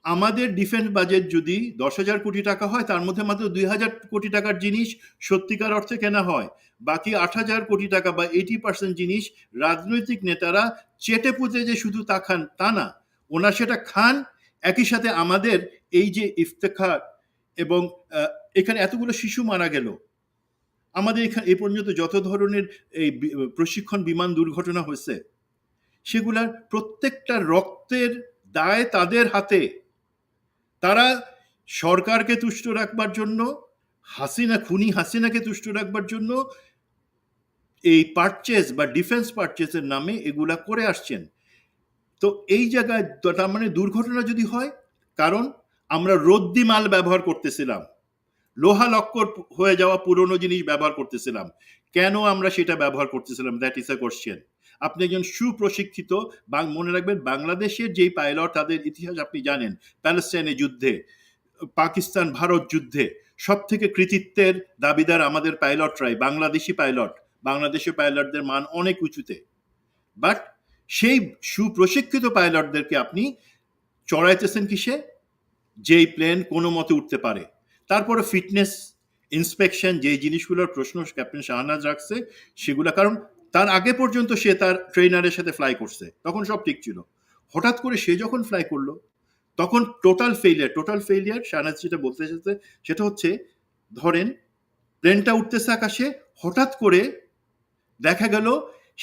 আমাদের ডিফেন্স বাজেট যদি ১০,০০০ কোটি টাকা হয়, তার মধ্যে মাত্র ২,০০০ কোটি টাকার জিনিস সত্যিকার অর্থে কেনা হয়। বাকি ৮,০০০ কোটি টাকা বা 80% জিনিস রাজনৈতিক নেতারা চেটে পুঁতে যে শুধু তা খান তা না, ওনারা সেটা খান। একই সাথে আমাদের এই যে ইফতেখার এবং এখানে এতগুলো শিশু মারা গেল, আমাদের এখানে এই পর্যন্ত যত ধরনের এই প্রশিক্ষণ বিমান দুর্ঘটনা হয়েছে, সেগুলার প্রত্যেকটা রক্তের দায় তাদের হাতে। তারা সরকারকে তুষ্ট রাখবার জন্য, খুনি হাসিনাকে তুষ্ট রাখবার জন্য এই পারচেজ বা ডিফেন্স পারচেজের নামে এগুলা করে আসছেন। তো এই জায়গায় তার মানে দুর্ঘটনা যদি হয়, কারণ আমরা রদ্দি মাল ব্যবহার করতেছিলাম, লোহা লক্কর হয়ে যাওয়া পুরনো জিনিস ব্যবহার করতেছিলাম। কেন আমরা সেটা ব্যবহার করতেছিলাম? That is a question. আপনি একজন সুপ্রশিক্ষিত, মনে রাখবেন বাংলাদেশের যেই পাইলট, তাদের ইতিহাস আপনি জানেন, প্যালেস্টাইনের যুদ্ধে, পাকিস্তান ভারত যুদ্ধে সব থেকে কৃতিত্বের দাবিদার আমাদের পাইলটরাই, বাংলাদেশি পাইলট। বাংলাদেশের পাইলটদের মান অনেক উঁচুতে, বাট সেই সুপ্রশিক্ষিত পাইলটদেরকে আপনি চড়াইতেছেন কিসে? যেই প্লেন কোনো মতে উঠতে পারে। তারপরে ফিটনেস ইন্সপেকশন, যে জিনিসগুলোর প্রশ্ন ক্যাপ্টেন শাহনাজ রাখছে সেগুলো, কারণ তার আগে পর্যন্ত সে তার ট্রেনারের সাথে ফ্লাই করছে, তখন সব ঠিক ছিল। হঠাৎ করে সে যখন ফ্লাই করলো, তখন টোটাল ফেইলিয়ার। শাহনাজ যেটা বলতে এসেছে সেটা হচ্ছে, ধরেন প্লেনটা উঠতেছে আকাশে, হঠাৎ করে দেখা গেল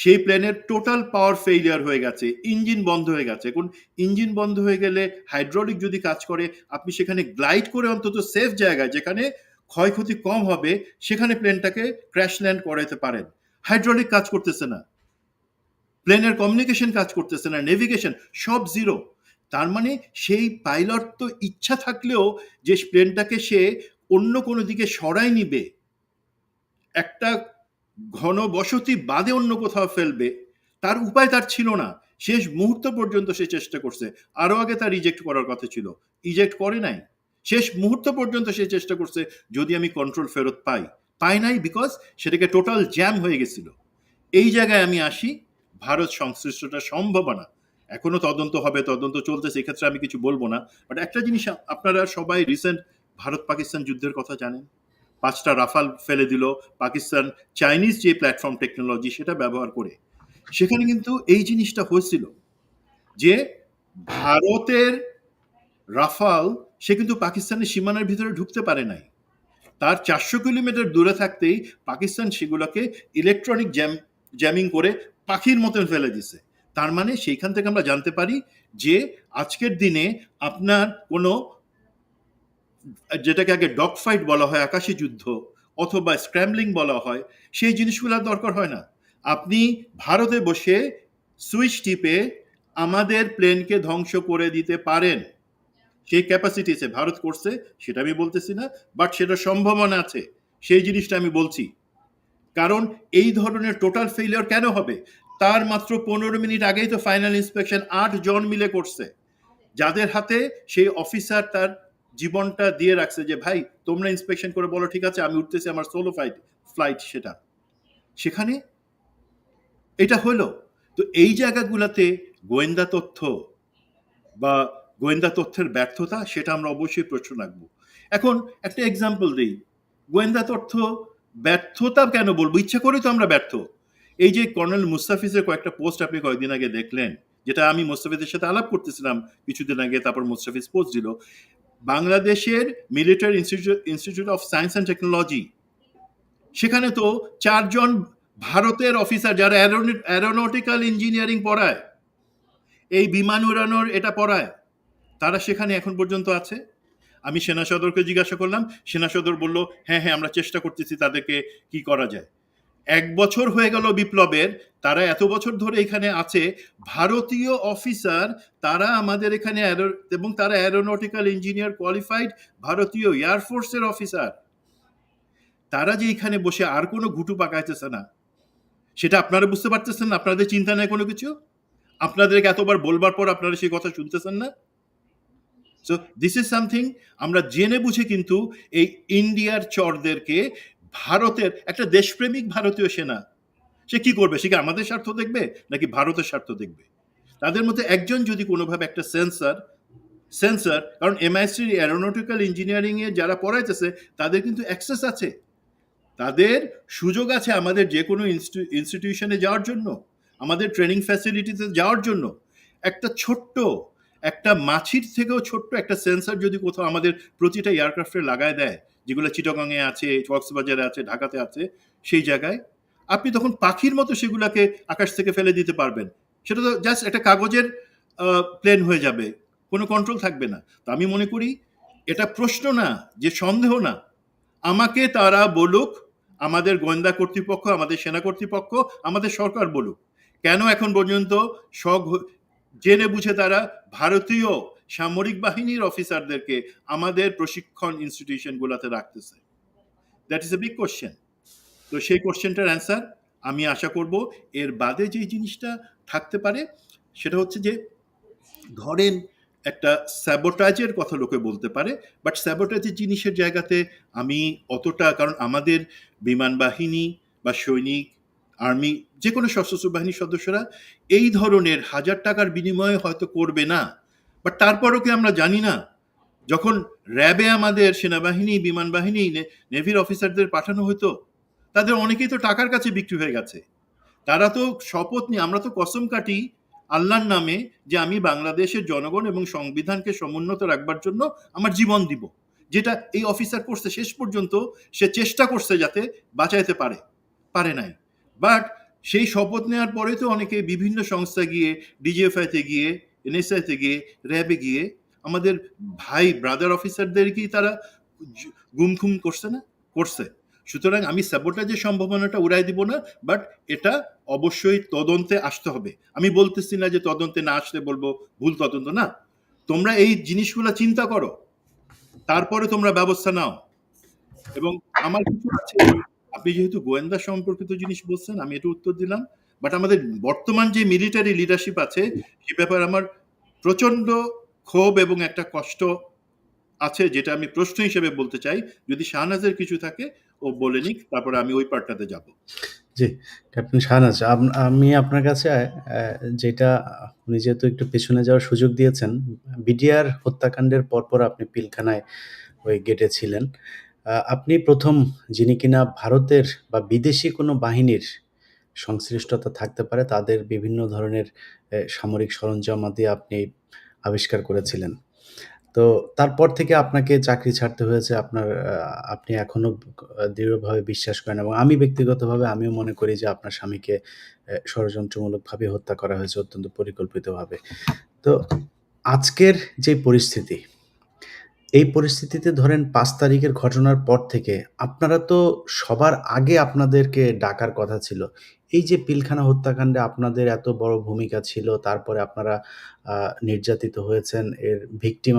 সেই প্লেনের টোটাল পাওয়ার ফেইলিয়ার হয়ে গেছে, ইঞ্জিন বন্ধ হয়ে গেছে। এখন ইঞ্জিন বন্ধ হয়ে গেলে হাইড্রোলিক যদি কাজ করে, আপনি সেখানে গ্লাইড করে অন্তত সেফ জায়গায়, যেখানে ক্ষয়ক্ষতি কম হবে, সেখানে প্লেনটাকে ক্র্যাশ ল্যান্ড করাতে পারেন। হাইড্রোলিক কাজ করতেছে না, প্লেনের কমিউনিকেশন কাজ করতেছে না, নেভিগেশন সব জিরো। তার মানে সেই পাইলট তো ইচ্ছা থাকলেও যে প্লেনটাকে সে অন্য কোনো দিকে সরাই নিবে, একটা ঘন বসতি বাদে অন্য কোথাও ফেলবে, তার উপায় তার ছিল না। শেষ মুহূর্ত পর্যন্ত সে চেষ্টা করছে, আরো আগে তার রিজেক্ট করার কথা ছিল, ইজেক্ট করে নাই। শেষ মুহূর্ত পর্যন্ত সে চেষ্টা করছে যদি আমি কন্ট্রোল ফেরত পাই নাই, বিকজ সেটাকে টোটাল জ্যাম হয়ে গেছিল। এই জায়গায় আমি আসি, ভারত সংশ্লিষ্টটা সম্ভাবনা এখনো তদন্ত হবে, তদন্ত চলতেছে, এক্ষেত্রে আমি কিছু বলবো না। বাট একটা জিনিস, আপনারা সবাই রিসেন্ট ভারত পাকিস্তান যুদ্ধের কথা জানেন। 5টা রাফাল ফেলে দিল পাকিস্তান, চাইনিজ যে প্ল্যাটফর্ম টেকনোলজি সেটা ব্যবহার করে। সেখানে কিন্তু এই জিনিসটা হয়েছিল যে ভারতের রাফাল সে কিন্তু পাকিস্তানের সীমানার ভিতরে ঢুকতে পারে নাই। তার 400 কিলোমিটার দূরে থাকতেই পাকিস্তান সেগুলোকে ইলেকট্রনিক জ্যামিং করে পাখির মতন ফেলে দিছে। তার মানে সেইখান থেকে আমরা জানতে পারি যে আজকের দিনে আপনার কোনো, যেটাকে আগে ডগ ফাইট বলা হয়, আকাশী যুদ্ধ অথবা স্ক্র্যাম্বলিং বলা হয়, সেই জিনিসগুলো দরকার হয় না। আপনি ভারতে বসে সুইচ টিপে আমাদের প্লেনকে ধ্বংস করে দিতে পারেন, সেই ক্যাপাসিটি আছে। ভারত করছে সেটা আমি বলতেছি না, বাট সেটা সম্ভাবনা আছে, সেই জিনিসটা আমি বলছি। কারণ এই ধরনের টোটাল ফেলিয়ার কেন হবে? তার মাত্র 15 মিনিট আগেই তো ফাইনাল ইন্সপেকশন 8 জন মিলে করছে, যাদের হাতে সেই অফিসার তার জীবনটা দিয়ে রাখছে যে ভাই তোমরা ইন্সপেকশন করে বলো ঠিক আছে আমি উঠতেছি আমার সোলো ফ্লাইট সেটা, সেখানে এটা হলো। তো এই জায়গাগুলোতে গোয়েন্দা তথ্য বা গোয়েন্দা তথ্যের ব্যর্থতা, সেটা আমরা অবশ্যই প্রশ্ন রাখবো। এখন একটা এক্সাম্পল দিই, গোয়েন্দা তথ্য ব্যর্থতা কেন বলবো, ইচ্ছা করে তো আমরা ব্যর্থ। এই যে কর্নেল মুস্তাফিজের কয়েকটা পোস্ট আপনি কয়েকদিন আগে দেখলেন, যেটা আমি মুস্তাফিজের সাথে আলাপ করতেছিলাম কিছুদিন আগে, তারপর মুস্তাফিজ পোস্ট দিল, বাংলাদেশের military institute of science and technology, সেখানে তো 4 জন ভারতের অফিসার যারা অ্যারোনটিক্যাল ইঞ্জিনিয়ারিং পড়ায়, এই বিমান উড়ানোর এটা পড়ায়, তারা সেখানে এখন পর্যন্ত আছে। আমি সেনা সদরকে জিজ্ঞাসা করলাম, সেনা সদর বলল হ্যাঁ হ্যাঁ আমরা চেষ্টা করতেছি তাদেরকে কি করা যায়। 1 বছর হয়ে গেল বিপ্লবের, তারা এত বছর ধরে এখানে আছে, ভারতীয় অফিসার, তারা আমাদের এখানে এবং তারা অ্যারোনটিক্যাল ইঞ্জিনিয়ার কোয়ালিফাইড ভারতীয় এয়ারফোর্সের অফিসার, তারা যে এখানে বসে আর কোনো ঘুটু পাকাইতেছে না, সেটা আপনারা বুঝতে পারতেছেন না? আপনাদের চিন্তা নেই কোনো কিছু? আপনাদেরকে এতবার বলবার পর আপনারা সেই কথা শুনতেছেন না? সো দিস ইজ সামথিং, আমরা জেনে বুঝে কিন্তু এই ইন্ডিয়ার চরদেরকে, ভারতের একটা দেশপ্রেমিক ভারতীয় সেনা, সে কি করবে? সে কি আমাদের স্বার্থ দেখবে নাকি ভারতের স্বার্থ দেখবে? তাদের মধ্যে একজন যদি কোনোভাবে একটা সেন্সার, কারণ এমআইসি অ্যারোনটিক্যাল ইঞ্জিনিয়ারিং এ যারা পড়াইতেছে তাদের কিন্তু অ্যাক্সেস আছে, তাদের সুযোগ আছে আমাদের যে কোনো ইনস্টিটিউশনে যাওয়ার জন্য, আমাদের ট্রেনিং ফ্যাসিলিটিতে যাওয়ার জন্য। একটা মাছির থেকেও ছোট্ট একটা সেন্সর যদি কোথাও আমাদের প্রতিটা এয়ারক্রাফটে লাগায় দেয়, যেগুলো চিটাগংয়ে আছে, কক্সবাজারে আছে, ঢাকাতে আছে, সেই জায়গায় আপনি তখন পাখির মতো সেগুলোকে আকাশ থেকে ফেলে দিতে পারবেন। সেটা তো জাস্ট একটা কাগজের প্লেন হয়ে যাবে, কোনো কন্ট্রোল থাকবে না। তো আমি মনে করি এটা প্রশ্ন না, যে সন্দেহ না, আমাকে তারা বলুক, আমাদের গোয়েন্দা কর্তৃপক্ষ, আমাদের সেনা কর্তৃপক্ষ, আমাদের সরকার বলুক, কেন এখন পর্যন্ত জেনে বুঝে তারা ভারতীয় সামরিক বাহিনীর অফিসারদেরকে আমাদের প্রশিক্ষণ ইনস্টিটিউশনগুলোতে রাখতেছে? That is a big question. তো সেই কোশ্চেনটার অ্যান্সার আমি আশা করব এর বাদে যে জিনিসটা থাকতে পারে, সেটা হচ্ছে যে ধরেন একটা স্যাবোটাজের কথা লোকে বলতে পারে, বাট স্যাবোটাজের জিনিসের জায়গাতে আমি অতটা, কারণ আমাদের বিমান বাহিনী বা সৈনিক, আর্মি, যে কোনো সশস্ত্র বাহিনীর সদস্যরা এই ধরনের 1000 টাকার বিনিময়ে হয়তো করবে না, বাট তারপরও কি আমরা জানি না, যখন র্যাবে আমাদের সেনাবাহিনী, বিমান বাহিনী, নেভির অফিসারদের পাঠানো হতো, তাদের অনেকেই তো টাকার কাছে বিক্রি হয়ে গেছে। তারা তো শপথ নিয়ে, আমরা তো কসম কাটি আল্লাহর নামে যে আমি বাংলাদেশের জনগণ এবং সংবিধানকে সমুন্নত রাখবার জন্য আমার জীবন দিব, যেটা এই অফিসার করছে। শেষ পর্যন্ত সে চেষ্টা করছে যাতে বাঁচাইতে পারে নাই, বাট সেই শপথ নেওয়ার পরে তো অনেকে বিভিন্ন সংস্থা গিয়ে, ডিজিএফআইতে গিয়ে, এনএসআইতে গিয়ে, র্যাবে গিয়ে আমাদের ভাই ব্রাদার অফিসারদেরকেই তারা গুম করছে। সুতরাং আমি স্যাবোটাজের সম্ভাবনাটা উড়াই দিব না, বাট এটা অবশ্যই তদন্তে আসতে হবে। আমি বলতেছি না যে তদন্তে না আসলে বলবো ভুল তদন্ত, না, তোমরা এই জিনিসগুলো চিন্তা করো, তারপরে তোমরা ব্যবস্থা নাও। এবং আমার কিছু আছে, আপনি যেহেতু গোয়েন্দা সম্পর্কিত জিনিস বলছেন, আমি এটা উত্তর দিলাম, বাট আমাদের বর্তমান যে মিলিটারি লিডারশিপ আছে, সে ব্যাপারে আমার প্রচন্ড ক্ষোভ এবং একটা কষ্ট আছে, যেটা আমি প্রশ্ন হিসেবে বলতে চাই। যদি শাহনাজের কিছু থাকে ও বলে নিক, তারপরে আমি ওই পার্টটাতে যাব। জি, ক্যাপ্টেন শাহনাজ, আমি আপনার কাছে যেটা, উনি যেহেতু একটু পেছনে যাওয়ার সুযোগ দিয়েছেন, বিডিআর হত্যাকাণ্ডের পরপর আপনি পিলখানায় ওই গেটে ছিলেন। আপনি প্রথম যিনি কিনা ভারতের বা বিদেশি কোনো বাহিনীর সংশ্লিষ্টতা থাকতে পারে তাদের বিভিন্ন ধরনের সামরিক সরঞ্জামাদি আপনি আবিষ্কার করেছিলেন। তো তারপর থেকে আপনাকে চাকরি ছাড়তে হয়েছে। আপনি এখনো দৃঢ়ভাবে বিশ্বাস করেন, এবং আমি ব্যক্তিগতভাবে আমিও মনে করি যে আপনার স্বামীকে ষড়যন্ত্রমূলকভাবে হত্যা করা হয়েছে, অত্যন্ত পরিকল্পিতভাবে। তো আজকের যে পরিস্থিতি, এই পরিস্থিতিতে ধরেন ৫ তারিখের ঘটনার পর থেকে আপনারা তো সবার আগে আপনাদেরকে ডাকার কথা ছিল। এই যে পিলখানা হত্যাকাণ্ডে আপনাদের এত বড় ভূমিকা ছিল, তারপরে আপনারা আ নির্যাতিত হয়েছেন, এর ভিকটিম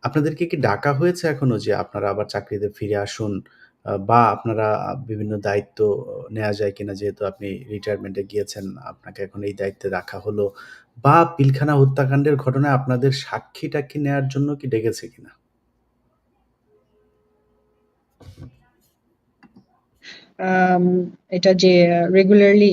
আপনাদেরকে কি ডাকা হয়েছে এখনো যে আপনারা আবার চাকরিতে ফিরে আসুন? বা আপনারা বিভিন্ন দায়িত্ব নেয়া যায় কিনা? যেহেতু আপনি রিটায়ারমেন্টে গিয়েছেন, আপনাকে এখন এই দায়িত্বে রাখা হলো। বা পিলখানা হত্যাকাণ্ডের ঘটনায় আপনাদের সাক্ষী-টাক্ষী নেয়ার জন্য কি ডেকেছে কিনা? আম, এটা যে রেগুলারলি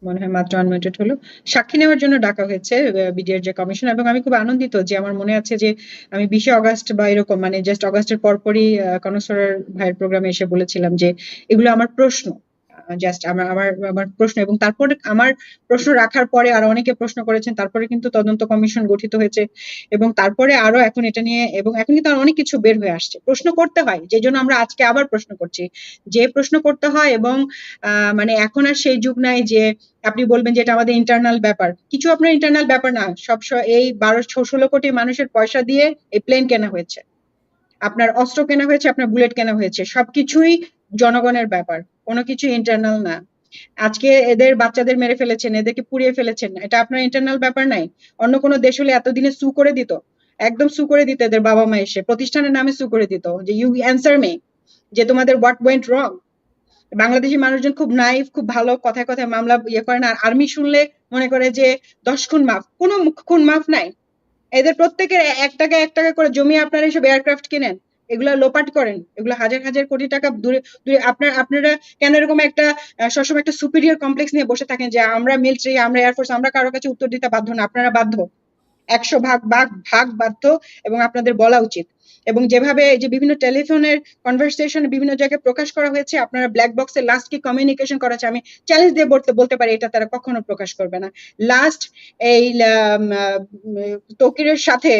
মনে হয় মাত্র আনমিউটেড হলো, সাক্ষী নেওয়ার জন্য ডাকা হয়েছে বিডিআর যে কমিশন, এবং আমি খুব আনন্দিত যে আমার মনে আছে যে আমি 20শে অগাস্ট বা এরকম মানে জাস্ট অগাস্টের পরপরই কনসোলার ভাইয়ের প্রোগ্রামে এসে বলেছিলাম যে এগুলো আমার প্রশ্ন, জাস্ট আমার আমার আমার প্রশ্ন। এবং তারপরে আমার প্রশ্ন রাখার পরে আরো অনেকে প্রশ্ন করেছেন, তারপরে কিন্তু তদন্ত কমিশন গঠিত হয়েছে, এবং তারপরে আরো এখন এটা নিয়ে, এবং এখন কিন্তু আরো অনেক কিছু বের হয়ে আসছে। প্রশ্ন করতে হয়, যে জন্য আমরা আজকে আবার প্রশ্ন করছি, যে প্রশ্ন করতে হয়। এবং মানে এখন আর সেই যুগ নাই যে আপনি বলবেন যে এটা আমাদের ইন্টারনাল ব্যাপার। কিছু আপনার ইন্টারনাল ব্যাপার না, এই 12-16 কোটি মানুষের পয়সা দিয়ে এই প্লেন কেনা হয়েছে, আপনার অস্ত্র কেনা হয়েছে, আপনার বুলেট কেনা হয়েছে, সবকিছুই জনগণের ব্যাপার, কোনো কিছু ইন্টারনাল না। আজকে এদের বাচ্চাদের মেরে ফেলেছেন, এদেরকে পুড়িয়ে ফেলেছেন, এটা আপনার ইন্টারনাল ব্যাপার নাই? অন্য কোনো দেশ হলে এতদিনে সু করে দিত, একদম সু করে দিত, এদের বাবা মা এসে প্রতিষ্ঠানের নামে সু করে দিত যে ইউ অ্যান্সার মে, যে তোমাদের হোয়াট ওয়েন্ট রং। বাংলাদেশি মানুষজন খুব নাইভ, খুব ভালো, কথায় কথায় মামলা ইয়ে করে না। আর আর্মি শুনলে মনে করে যে 10 খুন মাফ, কোনো খুন মাফ নাই। এদের প্রত্যেকের 1 টাকা করে জমিয়ে আপনারা এসব এয়ারক্রাফট কিনেন, এগুলা লোপাট করেন, এগুলো হাজার হাজার কোটি টাকা দূরে দূরে। আপনারা কেন এরকম একটা সবসময় একটা সুপিরিয়র কমপ্লেক্স নিয়ে বসে থাকেন যে আমরা মিলিটারি, আমরা এয়ারফোর্স, আমরা কারোর কাছে উত্তর দিতে বাধ্য না? আপনারা বাধ্য, 100 ভাগ ভাগ ভাগ বাধ্য, এবং আপনাদের বলা উচিত। এবং যেভাবে এই যে বিভিন্ন টেলিফোনের কনভারসেশন বিভিন্ন জায়গায় প্রকাশ করা হয়েছে, আপনারা ব্ল্যাক বক্সে লাস্ট কি কমিউনিকেশন করা আছে, আমি চ্যালেঞ্জ দিয়ে বলতে পারি এটা তারা কখনো প্রকাশ করবে না। লাস্ট এই তৌকিরের সাথে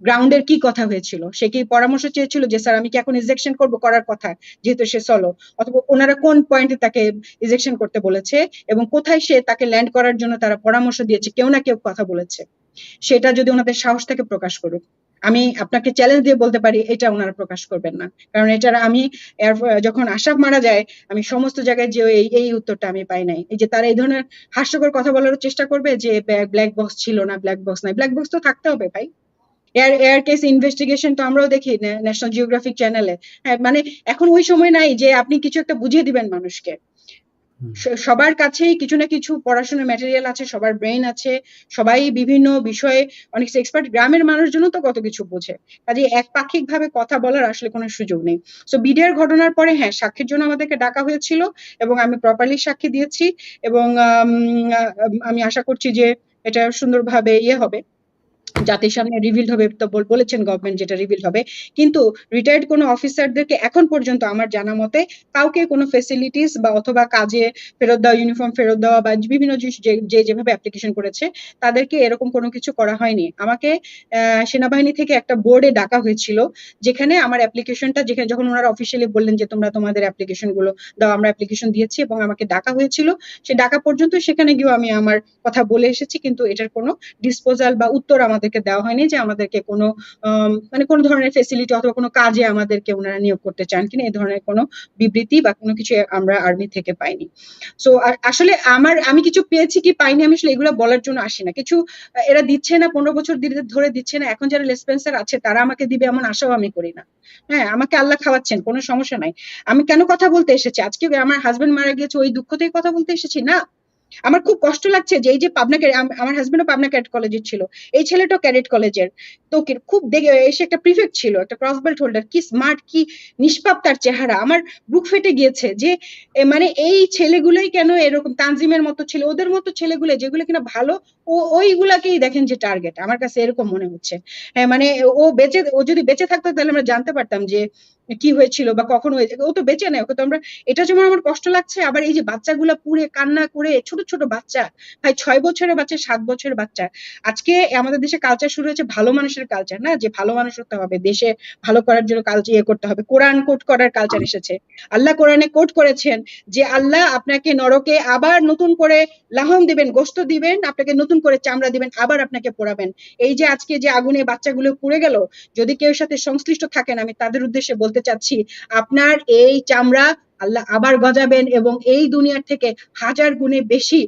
গ্রাউন্ডের কি কথা হয়েছিল? সে কি পরামর্শ চেয়েছিল যে স্যার আমি কি এখন ইজেকশন করব, করার কথা যেহেতু সে সলো, অথবা ওনারা কোন পয়েন্টে তাকে ইজেকশন করতে বলেছে, এবং কোথায় সে তাকে ল্যান্ড করার জন্য তারা পরামর্শ দিয়েছে, কেউ না কেউ কথা বলেছে, সেটা যদি ওনাদের সাহস থেকে প্রকাশ করুক। আমি আপনাকে চ্যালেঞ্জ দিয়ে বলতে পারি এটা ওনারা প্রকাশ করবেন না, কারণ এটার আমি যখন আশরাফ মারা যায় আমি সমস্ত জায়গায় যে এই উত্তরটা আমি পাই নাই। এই যে তারা এই ধরনের হাস্যকর কথা বলার চেষ্টা করবে যে ব্ল্যাক বক্স ছিল না, ব্ল্যাক বক্স নাই, ব্ল্যাক বক্স তো থাকতে হবে ভাই। এয়ার কেস ইনভেস্টিগেশন তো আমরাও দেখি ন্যাশনাল জিওগ্রাফিক চ্যানেলে। হ্যাঁ, মানে এখন ওই সময় নাই যে আপনি কিছু একটা বুঝিয়ে দিবেন মানুষকে। সবার কাছেই কিছু না কিছু পড়াশোনার ম্যাটেরিয়াল আছে, সবার ব্রেন আছে, সবাই বিভিন্ন বিষয়ে অনেক এক্সপার্ট। গ্রামের মানুষজন তো কত কিছু বোঝে, কাজে একপাক্ষিক ভাবে কথা বলার আসলে কোনো সুযোগ নেই। সো বিডিআর ঘটনার পরে হ্যাঁ, সাক্ষীর জন্য আমাদেরকে ডাকা হয়েছিল, এবং আমি প্রপারলি সাক্ষী দিয়েছি, এবং আমি আশা করছি যে এটা সুন্দরভাবে হবে, জাতির সামনে রিভিল হবে। তো বলেছেন গভর্নমেন্ট যেটা রিভিল হবে, কিন্তু রিটায়ার্ড কোনো অফিসারদেরকে এখন পর্যন্ত আমার জানা মতে কাউকে কোনো ফেসিলিটিস বা অথবা কাজে ফেরত দেওয়া, ইউনিফর্ম ফেরত দেওয়া, বা বিভিন্ন যেভাবে অ্যাপ্লিকেশন করেছে তাদেরকে এরকম কোনো কিছু করা হয়নি। আমাকে সেনাবাহিনী থেকে একটা বোর্ডে ডাকা হয়েছিল, যেখানে আমার অ্যাপ্লিকেশনটা, যেখানে যখন ওনারা অফিসিয়ালি বললেন যে তোমরা তোমাদের অ্যাপ্লিকেশন গুলো দাও, আমরা অ্যাপ্লিকেশন দিয়েছি, এবং আমাকে ডাকা হয়েছিল। সে ডাকা পর্যন্ত সেখানে গিয়েও আমি আমার কথা বলে এসেছি, কিন্তু এটার কোনো ডিসপোজাল বা উত্তর আমাদেরকে দেওয়া হয়নি যে আমাদেরকে কোনো মানে কোনো ধরনের ফেসিলিটি অথবা কোনো কাজে আমাদেরকে ওনারা নিয়োগ করতে চান কিনা, এই ধরনের কোনো বিবৃতি বা কোনো কিছু আমরা আর্মি থেকে পাইনি। সো আসলে আমি কিছু পেয়েছি কি পাইনি, আমি আসলে এগুলো বলার জন্য আসি না। কিছু এরা দিচ্ছে না, 15 বছর ধরে দিচ্ছে না, এখন যারা লেসপেন্সার আছে তারা আমাকে দিবে এমন আশাও আমি করি না। হ্যাঁ, আমাকে আল্লাহ খাওয়াচ্ছেন, কোনো সমস্যা নাই। আমি কেন কথা বলতে এসেছি আজকে? আমার হাজবেন্ড মারা গিয়েছে ওই দুঃখ থেকে কথা বলতে এসেছি না। আমার খুব কষ্ট লাগছে যে এই যে পাবনা, আমার হাজবেন্ডও পাবনা ক্যাডেট কলেজের ছিল, এই ছেলেটাও ক্যাডেট কলেজের। তো খুব দেখে এসে একটা প্রিফেক্ট ছিল, একটা ক্রস বেল্ট হোল্ডার, কি স্মার্ট, কি নিষ্পাপ তার চেহারা। আমার বুক ফেটে গিয়েছে যে মানে এই ছেলেগুলোই কেন এরকম, তানজিমের মতো ছেলে, ওদের মতো ছেলেগুলো যেগুলো কিনা ভালো, ওইগুলাকেই দেখেন যে টার্গেট। আমার কাছে এরকম মনে হচ্ছে। হ্যাঁ, মানে ও যদি বেঁচে থাকতো তাহলে আমরা জানতে পারতাম যে কি হয়েছিল বা কখন হয়েছে। ও তো বেঁচে নেই, ওকে তো আমরা, এটা যেমন আমার কষ্ট লাগছে, আবার এই যে বাচ্চাগুলা পুড়ে কান্না করে, ছোট ছোট বাচ্চা, ভাই 6 বছরের বাচ্চা, 7 বছরের বাচ্চা। আজকে আমাদের দেশে কালচার শুরু হয়েছে ভালো মানুষের কালচার, না যে ভালো মানুষ হতে হবে, দেশে ভালো করার জন্য কালচার করতে হবে, কোরআন কোট করার কালচার এসেছে। আল্লাহ কোরআনে কোট করেছেন যে আল্লাহ আপনাকে নরকে আবার নতুন করে লাহম দিবেন, গোশত দিবেন, আপনাকে নতুন করে চামড়া দিবেন, আবার আপনাকে পোড়াবেন। এই যে আজকে যে আগুনে বাচ্চাগুলো পুড়ে গেল, যদি কেউ সাথে সংশ্লিষ্ট থাকেন আমি তাদের উদ্দেশ্যে বলতে চাচ্ছি, আপনার এই চামড়া আল্লাহ আবার গজাবেন, এবং এই দুনিয়ার থেকে 1000 গুণে বেশি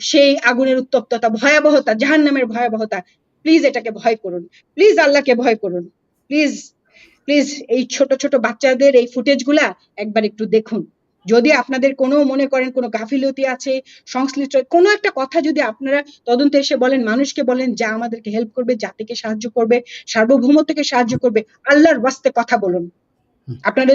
সেই আগুনের উত্তপ্ততা, ভয়াবহতা, জাহান্নামের ভয়াবহতা। প্লিজ এটাকে ভয় করুন, প্লিজ আল্লাহকে ভয় করুন, প্লিজ প্লিজ। এই ছোট ছোট বাচ্চাদের এই ফুটেজ গুলা একবার একটু দেখুন। যদি আপনাদের কোনো মনে করেন কোনো গাফিলতি আছে, সংশ্লিষ্ট কোনো একটা কথা যদি আপনারা তদন্তে এসে বলেন, মানুষকে বলেন, যা আমাদেরকে হেল্প করবে, জাতিকে সাহায্য করবে, সার্বভৌমত্বকে সাহায্য করবে, আল্লাহর ওয়াস্তে কথা বলুন। আপনারা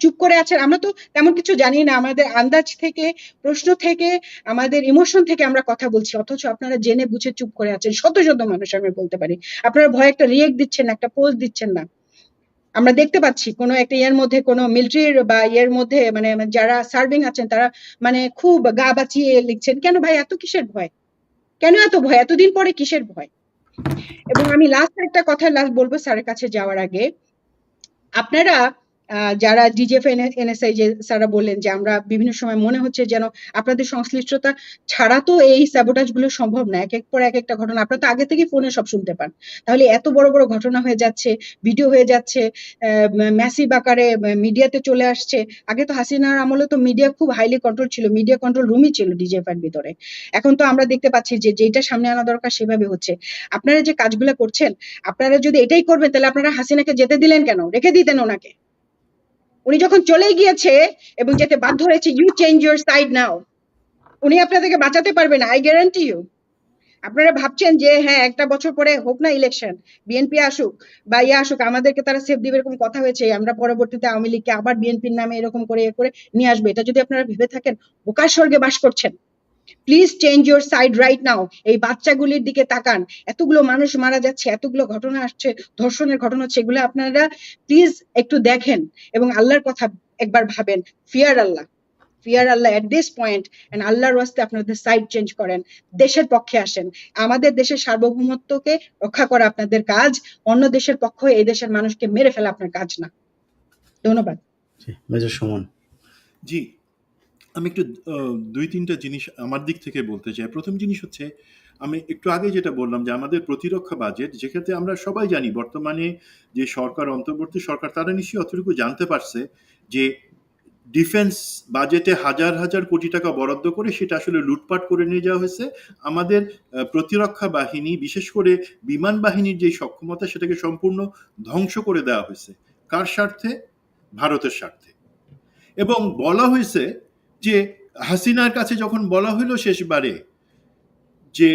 চুপ করে আছেন। আমরা তো তেমন কিছু জানি না, আমাদের আন্দাজ থেকে, প্রশ্ন থেকে, আমাদের ইমোশন থেকে আমরা কথা বলছি, অথচ আপনারা জেনে বুঝে চুপ করে আছেন। শত শত মানুষ আমি বলতে পারি, আপনারা ভয়ে একটা রিয়েক্ট দিচ্ছেন না, একটা পোস্ট দিচ্ছেন না। আমরা দেখতে পাচ্ছি কোনো একটা ইয়ের মধ্যে, কোনো মিলিটারির বা ইয়ের মধ্যে, মানে যারা সার্ভিং আছেন তারা মানে খুব গা বাঁচিয়ে লিখছেন। কেন ভাই, এত কিসের ভয়? কেন এত ভয়? এতদিন পরে কিসের ভয়? এবং আমি লাস্ট একটা কথা বলবো স্যারের কাছে যাওয়ার আগে, আপনারা যারা ডিজিএফ এনএসআই যে স্যারা বললেন যে আমরা বিভিন্ন সময় মনে হচ্ছে যেন আপনাদের সংশ্লিষ্টতা ছাড়া তো এই স্যাবোটাজ গুলো সম্ভব না, এক এক পর এক একটা ঘটনা আপনারা তো আগে থেকে ফোনে সব শুনতে পান, তাহলে এত বড় বড় ঘটনা হয়ে যাচ্ছে, ভিডিও হয়ে যাচ্ছে, ম্যাসিভ আকারে মিডিয়াতে চলে আসছে। আগে তো হাসিনার আমলে তো মিডিয়া খুব হাইলি কন্ট্রোল ছিল, মিডিয়া কন্ট্রোল রুমই ছিল ডিজিএফ এর ভিতরে। এখন তো আমরা দেখতে পাচ্ছি যে যেটা সামনে আনা দরকার সেভাবে হচ্ছে। আপনারা যে কাজগুলো করছেন, আপনারা যদি এটাই করবেন তাহলে আপনারা হাসিনাকে যেতে দিলেন কেন? রেখে দিতেন ওনাকে। উনি যখন চলে গিয়েছে এবং যেতে বাধ্য হয়েছে, ইউ চেঞ্জ ইউর সাইড নাও। উনি আপনাদেরকে বাঁচাতে পারবে না, আই গ্যারান্টি ইউ। আপনারা ভাবছেন যে হ্যাঁ একটা বছর পরে হোক না ইলেকশন, বিএনপি আসুক বা ইয়ে আসুক, আমাদেরকে তারা সেফ দিবে এরকম কথা হয়েছে, আমরা পরবর্তীতে আওয়ামী লীগকে আবার বিএনপির নামে এরকম করে নিয়ে আসবে। এটা যদি আপনারা ভেবে থাকেন, বোকার স্বর্গে বাস করছেন। Please change your side right now. এই বাচ্চাগুলির দিকে তাকান, এতগুলো মানুষ মারা যাচ্ছে, এতগুলো ঘটনা আসছে, ধর্ষণের ঘটনা হচ্ছে, এগুলো আপনারা প্লিজ একটু দেখেন এবং আল্লাহর কথা একবার ভাবেন। Fear Allah at this point, and আল্লাহর ওয়াস্তে আপনাদের সাইড চেঞ্জ করেন, দেশের পক্ষে আসেন। আমাদের দেশের সার্বভৌমত্বকে রক্ষা করা আপনাদের কাজ, অন্য দেশের পক্ষ হয়ে এই দেশের মানুষকে মেরে ফেলা আপনার কাজ না। ধন্যবাদ। মেজর সুমন। জি, আমি একটু ২-৩টা জিনিস আমার দিক থেকে বলতে চাই। প্রথম জিনিস হচ্ছে, আমি একটু আগে যেটা বললাম যে আমাদের প্রতিরক্ষা বাজেট, যেক্ষেত্রে আমরা সবাই জানি বর্তমানে যে সরকার, অন্তর্বর্তী সরকার, তারা নিশ্চয়ই অতটুকু জানতে পারছে যে ডিফেন্স বাজেটে হাজার হাজার কোটি টাকা বরাদ্দ করে সেটা আসলে লুটপাট করে নিয়ে যাওয়া হয়েছে। আমাদের প্রতিরক্ষা বাহিনী, বিশেষ করে বিমান বাহিনীর যে সক্ষমতা, সেটাকে সম্পূর্ণ ধ্বংস করে দেওয়া হয়েছে। কার স্বার্থে? ভারতের স্বার্থে। এবং বলা হয়েছে যে হাসিনার কাছে যখন বলা হইলো শেষবারে যে